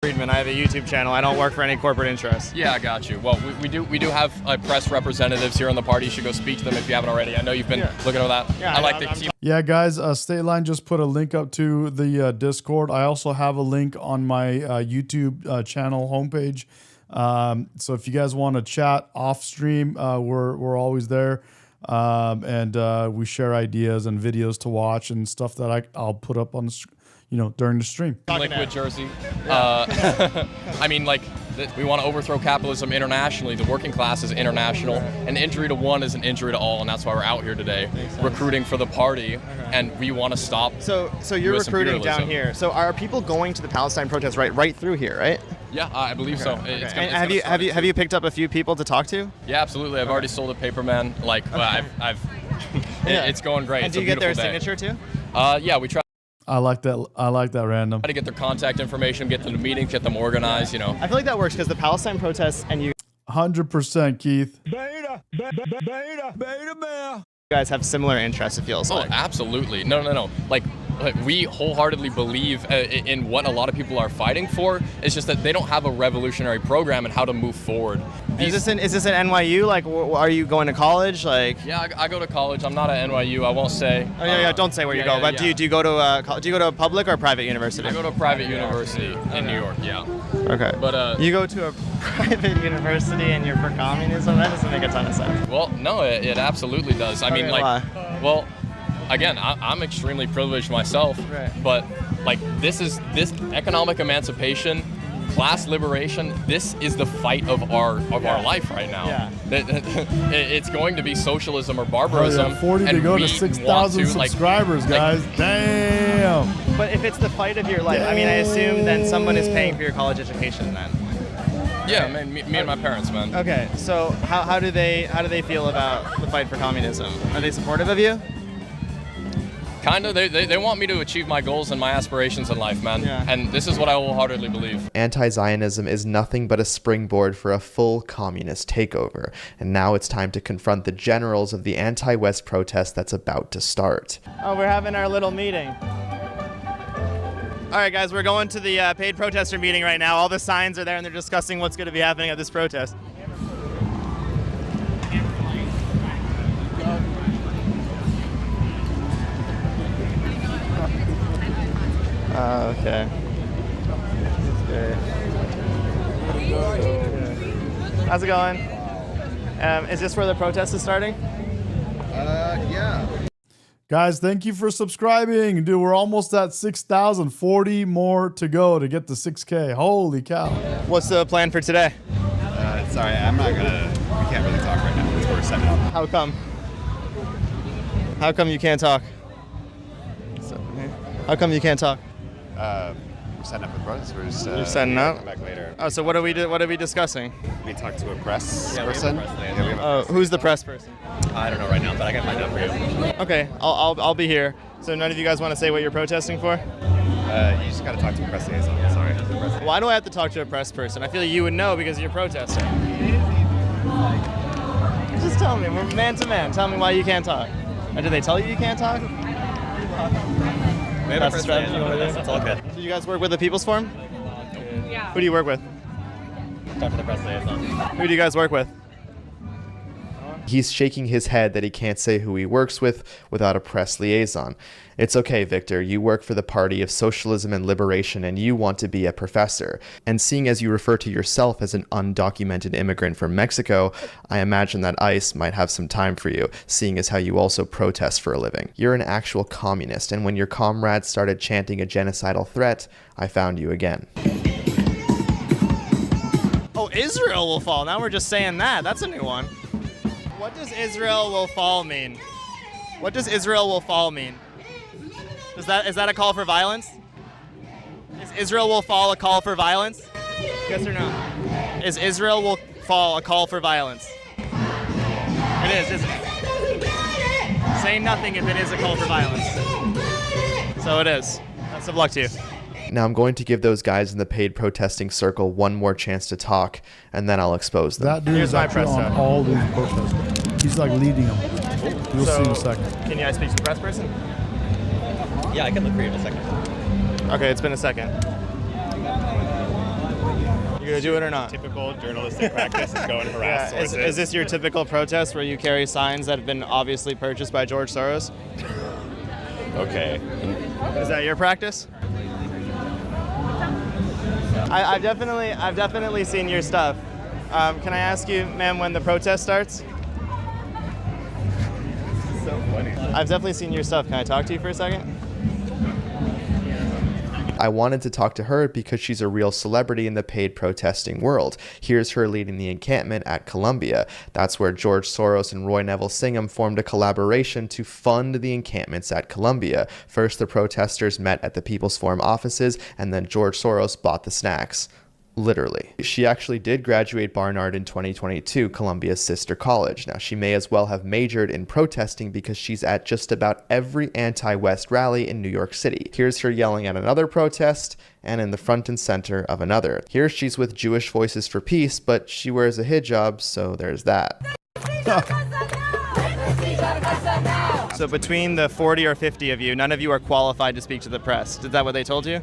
Friedman? I have a YouTube channel. I don't work for any corporate interests. Yeah, I got you. Well, we do have press representatives here on the party. You should go speak to them if you haven't already. I know you've been looking over that. Yeah, I like the. Yeah, guys. State Line just put a link up to the Discord. I also have a link on my YouTube channel homepage. So if you guys want to chat off stream, we're always there. And we share ideas and videos to watch and stuff that I'll put up on the during the stream. Liquid jersey. I mean, we want to overthrow capitalism internationally. The working class is international. An injury to one is an injury to all, and that's why we're out here today, recruiting for the party, and we want to stop. So you're US recruiting imperialism. down here. So are people going to the Palestine protests right through here, right? Yeah, I believe so. It's gonna, and have you picked up a few people to talk to? Yeah, absolutely. I've already sold a paper man. It's going great. And do you get their signature too? Yeah, we try. I like that random. To get their contact information, get them to meetings, get them organized. I feel like that works because the Palestine protests and you. 100%, Keith. Beta male. You guys have similar interests, it feels like. Oh, absolutely. No. We wholeheartedly believe in what a lot of people are fighting for. It's just that they don't have a revolutionary program and how to move forward. Is this an NYU? Are you going to college? Yeah, I go to college. I'm not at NYU. I won't say. Oh yeah, don't say where you go. But do you go to a public or private university? I go to a private university in New York. Yeah. Okay. But you go to a private university and you're for communism? That doesn't make a ton of sense. Well, no, it absolutely does. I mean, why? Well. Again, I'm extremely privileged myself, but this economic emancipation, class liberation, this is the fight of our life right now. Yeah. It's going to be socialism or barbarism. 40 to go to 6,000 subscribers, guys. Damn. But if it's the fight of your life, I mean, I assume then someone is paying for your college education then. Yeah, man, me and my parents, man. Okay, so how do they feel about the fight for communism? Are they supportive of you? Kinda, they want me to achieve my goals and my aspirations in life, man. Yeah. And this is what I wholeheartedly believe. Anti-Zionism is nothing but a springboard for a full communist takeover, and now it's time to confront the generals of the anti-West protest that's about to start. Oh, we're having our little meeting. All right, guys, we're going to the paid protester meeting right now. All the signs are there, and they're discussing what's going to be happening at this protest. Okay. How's it going? Is this where the protest is starting? Yeah. Guys, thank you for subscribing. Dude, we're almost at 6,000. 40 more to go to get to 6K. Holy cow. What's the plan for today? Sorry, we can't really talk right now because we're setting up. How come? How come you can't talk? How come you can't talk? We're setting up with brothers. We're just You're setting up? come back later. Oh, so what are we discussing? We talked to a press person. Who's the press person? I don't know right now, but I can find out for you. Okay, I'll be here. So none of you guys want to say what you're protesting for? You just got to talk to a press liaison. Sorry. Why do I have to talk to a press person? I feel like you would know because you're protesting. Just tell me, we're man to man. Tell me why you can't talk. Or did they tell you can't talk? That's the strategy you want to do? That's all good. Do you guys work with the People's Forum? Yeah. Who do you work with? Talk to the press liaison. Who do you guys work with? He's shaking his head that he can't say who he works with without a press liaison. It's okay, Victor. You work for the Party of Socialism and Liberation, and you want to be a professor. And seeing as you refer to yourself as an undocumented immigrant from Mexico, I imagine that ICE might have some time for you, seeing as how you also protest for a living. You're an actual communist, and when your comrades started chanting a genocidal threat, I found you again. Oh, Israel will fall. Now we're just saying that. That's a new one. What does Israel will fall mean? What does Israel will fall mean? Is that a call for violence? Is Israel will fall a call for violence? Yes or no? Is Israel will fall a call for violence? It is, isn't it? Say nothing if it is a call for violence. So it is. Best of luck to you. Now I'm going to give those guys in the paid protesting circle one more chance to talk, and then I'll expose them. That dude is actually on all these protests. He's like leading them. You'll see in a second. Can you guys speak to the press person? Yeah, I can look for you in a second. Okay, it's been a second. You gonna do it or not? Typical journalistic practice is go and harass sources. Is this your typical protest where you carry signs that have been obviously purchased by George Soros? Okay. Is that your practice? I've definitely seen your stuff. Can I ask you, ma'am, when the protest starts? So funny. I've definitely seen your stuff. Can I talk to you for a second? I wanted to talk to her because she's a real celebrity in the paid protesting world. Here's her leading the encampment at Columbia. That's where George Soros and Roy Neville Singham formed a collaboration to fund the encampments at Columbia. First, the protesters met at the People's Forum offices, and then George Soros bought the snacks. Literally. She actually did graduate Barnard in 2022, Columbia's sister college. Now, she may as well have majored in protesting because she's at just about every anti-West rally in New York City. Here's her yelling at another protest and in the front and center of another. Here she's with Jewish Voices for Peace, but she wears a hijab, so there's that. So between the 40 or 50 of you, none of you are qualified to speak to the press. Is that what they told you?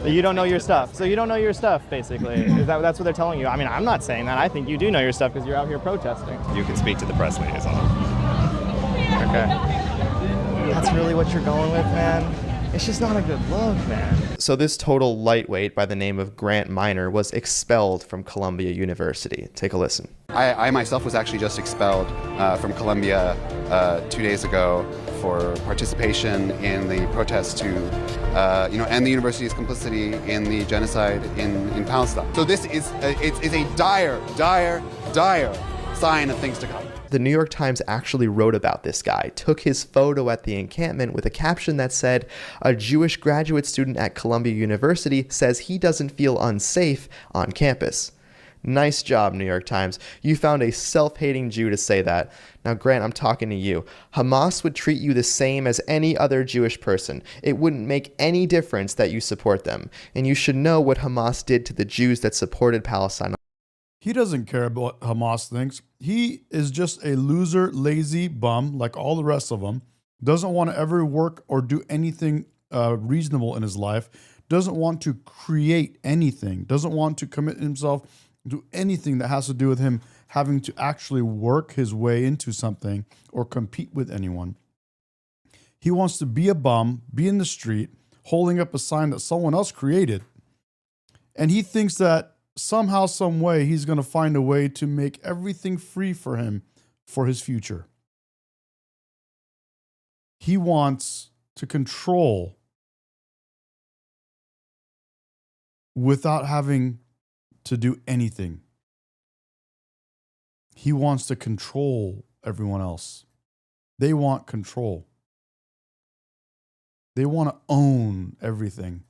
You don't know your stuff. So you don't know your stuff, basically. That's what they're telling you? I mean, I'm not saying that. I think you do know your stuff because you're out here protesting. You can speak to the press liaison. Okay. That's really what you're going with, man? It's just not a good look, man. So this total lightweight by the name of Grant Minor was expelled from Columbia University. Take a listen. I myself was actually just expelled from Columbia 2 days ago for participation in the protest to, end the university's complicity in the genocide in Palestine. So this is a dire sign of things to come. The New York Times actually wrote about this guy, took his photo at the encampment with a caption that said, "A Jewish graduate student at Columbia University says he doesn't feel unsafe on campus." Nice job, New York Times. You found a self-hating Jew to say that. Now, Grant, I'm talking to you. Hamas would treat you the same as any other Jewish person. It wouldn't make any difference that you support them. And you should know what Hamas did to the Jews that supported Palestine. He doesn't care about what Hamas thinks. He is just a loser, lazy bum like all the rest of them. Doesn't want to ever work or do anything reasonable in his life. Doesn't want to create anything. Doesn't want to commit himself to anything that has to do with him having to actually work his way into something or compete with anyone. He wants to be a bum, be in the street, holding up a sign that someone else created. And he thinks that somehow, some way, he's going to find a way to make everything free for him for his future. He wants to control without having to do anything. He wants to control everyone else. They want control. They want to own everything.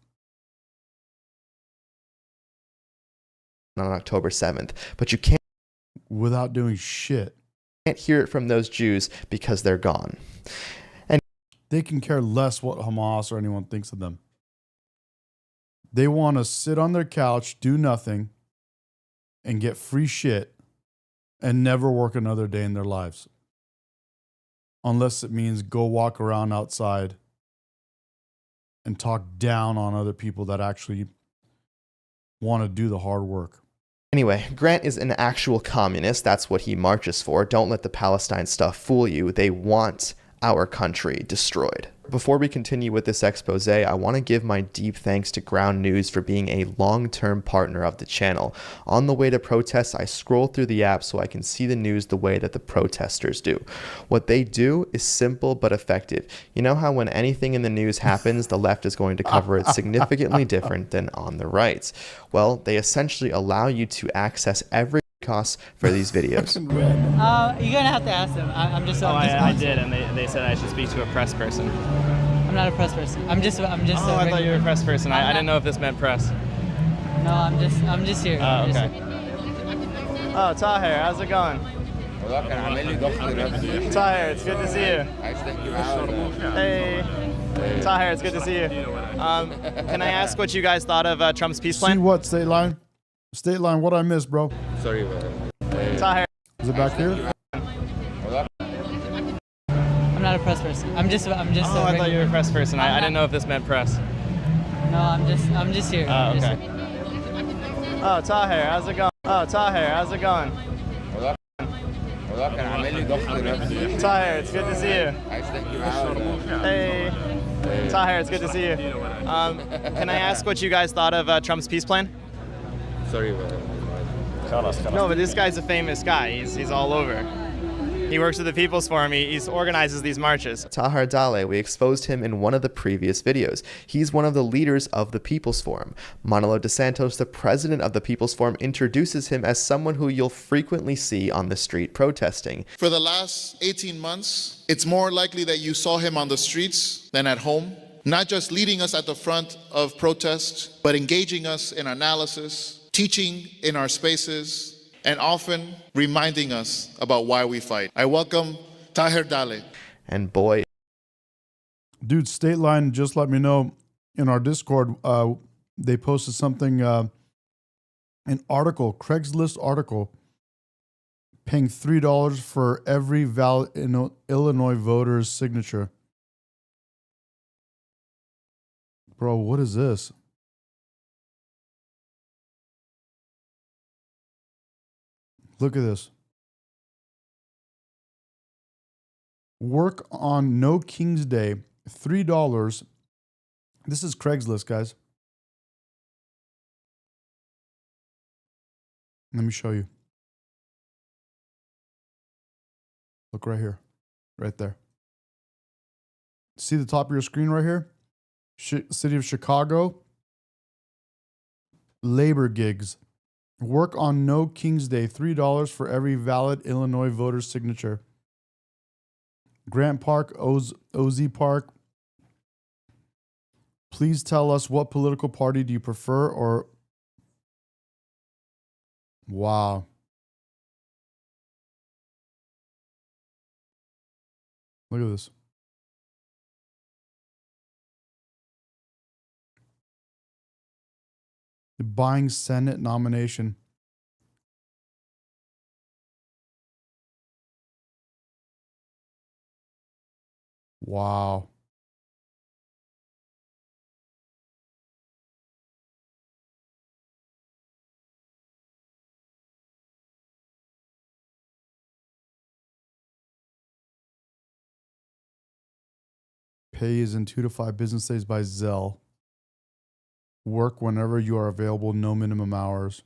On October 7th, but you can't without doing shit. Can't hear it from those Jews because they're gone. And they can care less what Hamas or anyone thinks of them. They want to sit on their couch, do nothing, and get free shit and never work another day in their lives. Unless it means go walk around outside and talk down on other people that actually want to do the hard work. Anyway, Grant is an actual communist. That's what he marches for. Don't let the Palestine stuff fool you. They want our country destroyed. Before we continue with this expose, I want to give my deep thanks to Ground News for being a long-term partner of the channel. On the way to protests, I scroll through the app so I can see the news the way that the protesters do. What they do is simple but effective. You know how when anything in the news happens, the left is going to cover it significantly different than on the right. Well, they essentially allow you to access every costs for these videos. You're gonna have to ask them. I'm just. I did, and they said I should speak to a press person. I'm not a press person. I'm just. Oh, I thought you were a press person. I didn't know if this meant press. No, I'm just here. Oh, okay. Oh, Tahir, how's it going? Tahir, it's good to see you. Hey. Tahir, it's good to see you. Can I ask what you guys thought of Trump's peace plan? See what, State Line? State Line, what I missed, bro? Sorry, Tahir. Is it back here? I'm not a press person. I'm just. Oh, I thought you were a press person. I didn't know if this meant press. No, I'm just here. Oh, okay. Oh, Tahir, how's it going? Oh, Tahir, how's it going? Tahir, it's good to see you. Hey. Tahir, it's good to see you. Can I ask what you guys thought of Trump's peace plan? Sorry, no, but this guy's a famous guy. He's all over. He works with the People's Forum. He organizes these marches. Tahir Dale, we exposed him in one of the previous videos. He's one of the leaders of the People's Forum. Manolo DeSantos, the president of the People's Forum, introduces him as someone who you'll frequently see on the street protesting. For the last 18 months, it's more likely that you saw him on the streets than at home. Not just leading us at the front of protest, but engaging us in analysis, teaching in our spaces, and often reminding us about why we fight. I welcome Tahir Dale. And boy, dude, State Line just let me know in our Discord, they posted something, an article, Craigslist article, paying $3 for every valid Illinois voter's signature. Bro, what is this? Look at this. Work on No King's Day, $3. This is Craigslist, guys. Let me show you. Look right here. Right there. See the top of your screen right here? City of Chicago. Labor gigs. Work on No King's Day, $3 for every valid Illinois voter's signature. Grant Park, OZ Park. Please tell us what political party do you prefer or Wow. Look at this. The buying Senate nomination. Wow. Pay is in 2 to 5 business days by Zelle. Work whenever you are available, no minimum hours.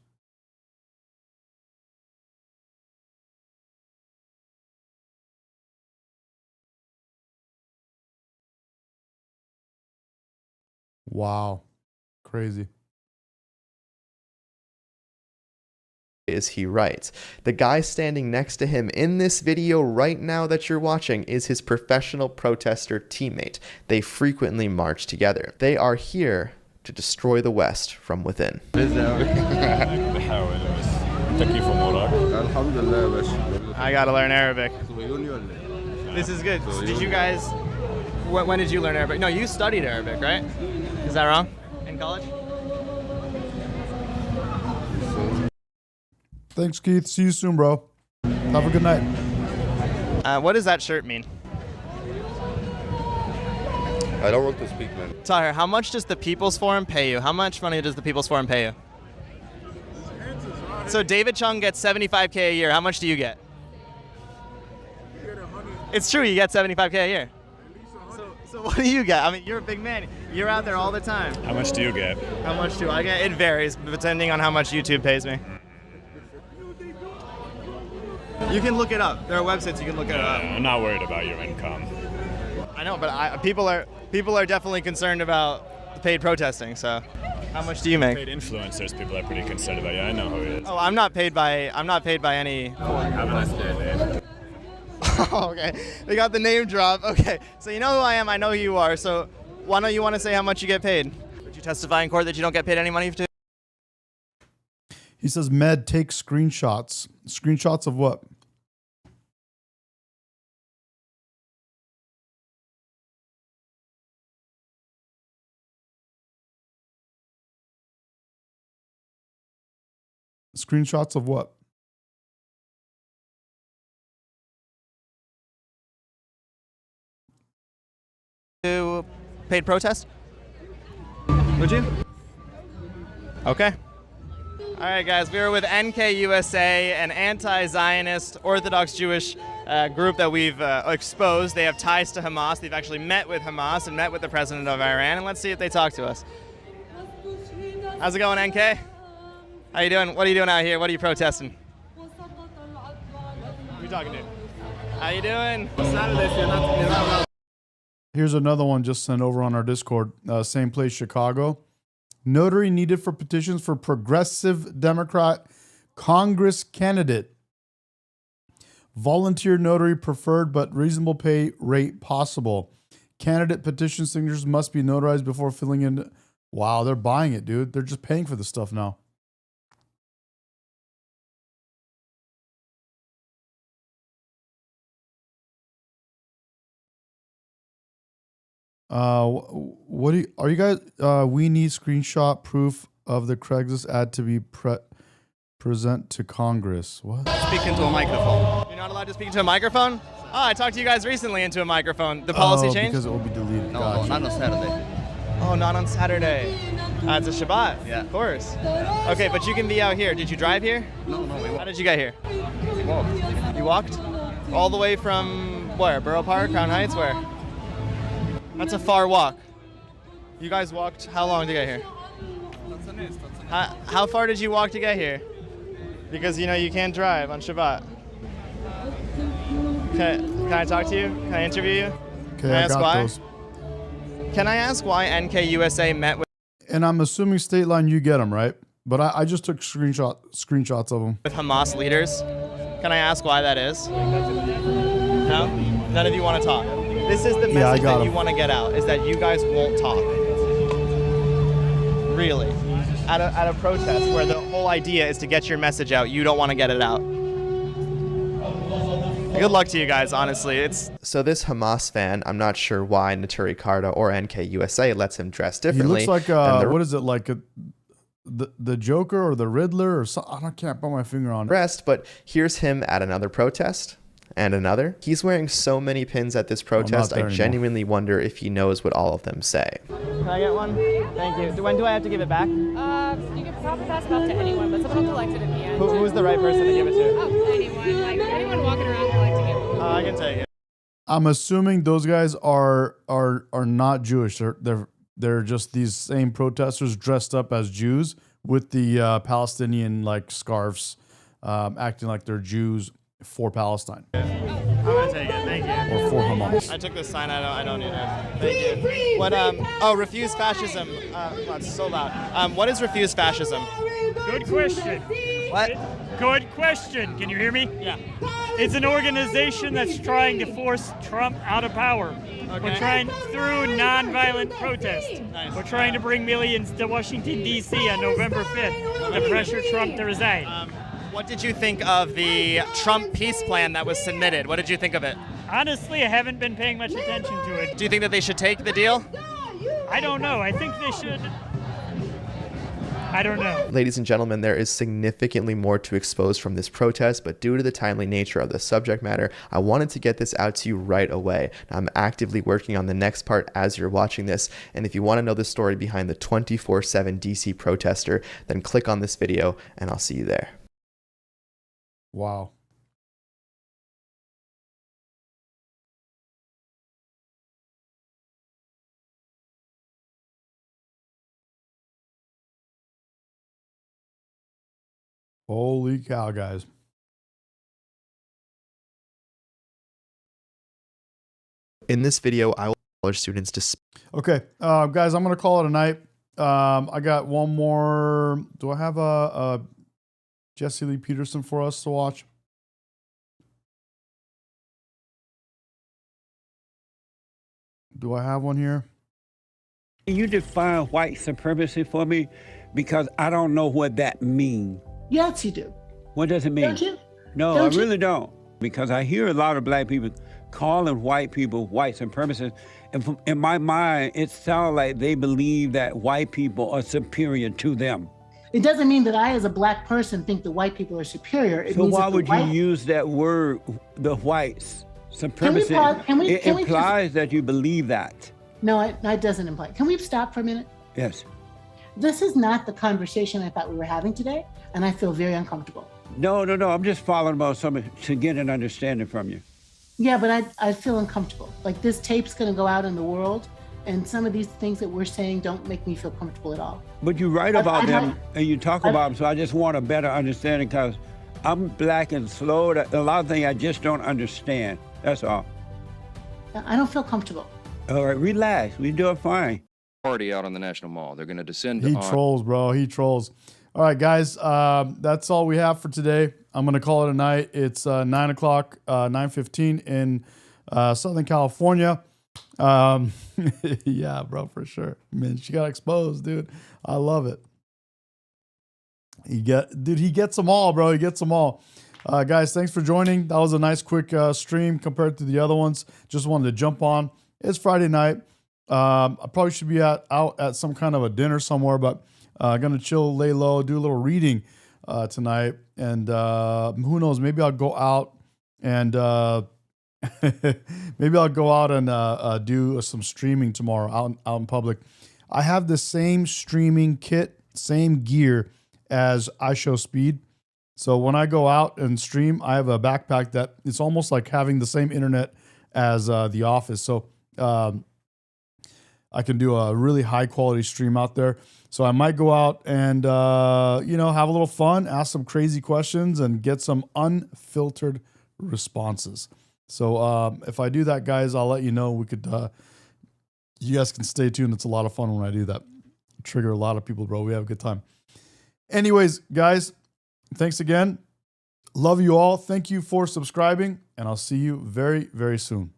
Wow. Crazy. Is he writes. The guy standing next to him in this video right now that you're watching is his professional protester teammate. They frequently march together. They are here to destroy the West from within. I gotta learn Arabic. This is good. Did you guys, when did you learn Arabic? No, you studied Arabic, right? Is that wrong? In college? Thanks, Keith. See you soon, bro. Have a good night. What does that shirt mean? don't want to speak, man. Tahir, how much does the People's Forum pay you? How much money does the People's Forum pay you? So David Chung gets $75K a year. How much do you get? It's true, you get $75K a year. So what do you get? I mean, you're a big man. You're out there all the time. How much do you get? How much do I get? It varies depending on how much YouTube pays me. You can look it up. There are websites you can look it up. I'm not worried about your income. I know, but people are definitely concerned about the paid protesting. So, how much do you make? Paid influencers, people are pretty concerned about. Yeah, I know who it is. Oh, I'm not paid by any. Have a nice day, man. Oh, okay, we got the name drop. Okay, so you know who I am. I know who you are. So, why don't you want to say how much you get paid? Would you testify in court that you don't get paid any money to? He says, Med, take screenshots. Screenshots of what? Screenshots of what? To paid protest? Would you? Okay. All right, guys, we are with NKUSA, an anti-Zionist Orthodox Jewish group that we've exposed. They have ties to Hamas. They've actually met with Hamas and met with the president of Iran, and let's see if they talk to us. How's it going, NK? How you doing? What are you doing out here? What are you protesting? Who are you talking to? How you doing? Here's another one just sent over on our Discord. Same place, Chicago. Notary needed for petitions for progressive Democrat Congress candidate. Volunteer notary preferred, but reasonable pay rate possible. Candidate petition signatures must be notarized before filling in. Wow, they're buying it, dude. They're just paying for this stuff now. What do you, are you guys, we need screenshot proof of the Craigslist ad to be present to Congress. What? Speak into a microphone. You're not allowed to speak into a microphone? Oh, I talked to you guys recently into a microphone. The policy changed? Because it will be deleted. No, Gotcha. not on Saturday. Oh, not on Saturday. It's a Shabbat. Yeah. Of course. Okay, but you can be out here. Did you drive here? No, we walked. How did you get here? We walked. You walked? All the way from where? Borough Park, Crown Heights, where? That's a far walk. You guys walked how long to get here? How far did you walk to get here? Because you know you can't drive on Shabbat. Can I talk to you? Can I interview you? Okay, Can I ask why? those. Can I ask why NKUSA met with? And I'm assuming State Line, you get them, right? But I just took screenshots of them. With Hamas leaders. Can I ask why that is? No? None of you want to talk. This is the message that you want to get out, is that you guys won't talk. Really. at a protest where the whole idea is to get your message out. You don't want to get it out. Good luck to you guys, honestly. So this Hamas fan, I'm not sure why Naturi Karta or NKUSA lets him dress differently. He looks like what is it, like the Joker or the Riddler or something? I can't put my finger on it. Rest, but here's him at another protest and another. He's wearing so many pins at this protest, I genuinely wonder if he knows what all of them say. Can I get one? Thank you. When do I have to give it back? You can probably pass it off to anyone, but someone will collect it at the end. Who's the right person to give it to? Oh, anyone. Like anyone walking around will like to give it. I can take it. I'm assuming those guys are not Jewish. They're just these same protesters dressed up as Jews with the Palestinian like scarves, acting like they're Jews for Palestine. I'm gonna take it. Thank you. Or for Hamas. I took this sign. I don't need it. Thank you. What? Refuse fascism. It's so loud. What is refuse fascism? Good question. What? Good question. Can you hear me? Yeah. It's an organization that's trying to force Trump out of power. Okay. We're trying through nonviolent protest. Nice. We're trying to bring millions to Washington, D.C. on November 5th to pressure Trump to resign. What did you think of the Trump peace plan that was submitted? What did you think of it? Honestly, I haven't been paying much attention to it. Do you think that they should take the deal? I don't know. I think they should. I don't know. Ladies and gentlemen, there is significantly more to expose from this protest, but due to the timely nature of the subject matter, I wanted to get this out to you right away. Now, I'm actively working on the next part as you're watching this, and if you want to know the story behind the 24/7 DC protester, then click on this video and I'll see you there. Wow. Holy cow, guys. In this video, I will college students to... Okay, guys, I'm going to call it a night. I got one more. Do I have a Jesse Lee Peterson for us to watch? Do I have one here? Can you define white supremacy for me? Because I don't know what that means. Yes, you do. What does it mean? Don't you? No, Don't I you? really don't. Because I hear a lot of black people calling white people white supremacists. And in my mind, it sounds like they believe that white people are superior to them. It doesn't mean that I, as a black person, think the white people are superior. It So means why that the would you white- use that word, the whites supremacy? Can we It just- implies that you believe that. No, it doesn't imply. Can we stop for a minute? Yes. This is not the conversation I thought we were having today, and I feel very uncomfortable. No. I'm just following about something to get an understanding from you. Yeah, but I feel uncomfortable. Like this tape's going to go out in the world, and some of these things that we're saying don't make me feel comfortable at all. But you write about I'd them like- and you talk about them, so I just want a better understanding because I'm black and slow. A lot of things I just don't understand. That's all. I don't feel comfortable. All right, relax. We do it fine. Party out on the National Mall. They're going to descend He on... trolls, bro. He trolls. All right, guys. That's all we have for today. I'm going to call it a night. It's 9 o'clock, 9:15 in Southern California. Yeah, bro, for sure. Man, she got exposed, dude. I love it. He gets them all, bro. He gets them all. Guys, thanks for joining. That was a nice quick stream compared to the other ones. Just wanted to jump on. It's Friday night. I probably should be out at some kind of a dinner somewhere, but gonna chill, lay low, do a little reading tonight, and who knows? Maybe I'll go out and do some streaming tomorrow out in public. I have the same streaming kit, same gear as iShowSpeed. So when I go out and stream, I have a backpack that it's almost like having the same internet as The Office. So I can do a really high quality stream out there. So I might go out and, have a little fun, ask some crazy questions and get some unfiltered responses. So if I do that, guys, I'll let you know. You guys can stay tuned. It's a lot of fun when I do that. Trigger a lot of people, bro. We have a good time. Anyways, guys, thanks again. Love you all. Thank you for subscribing, and I'll see you very, very soon.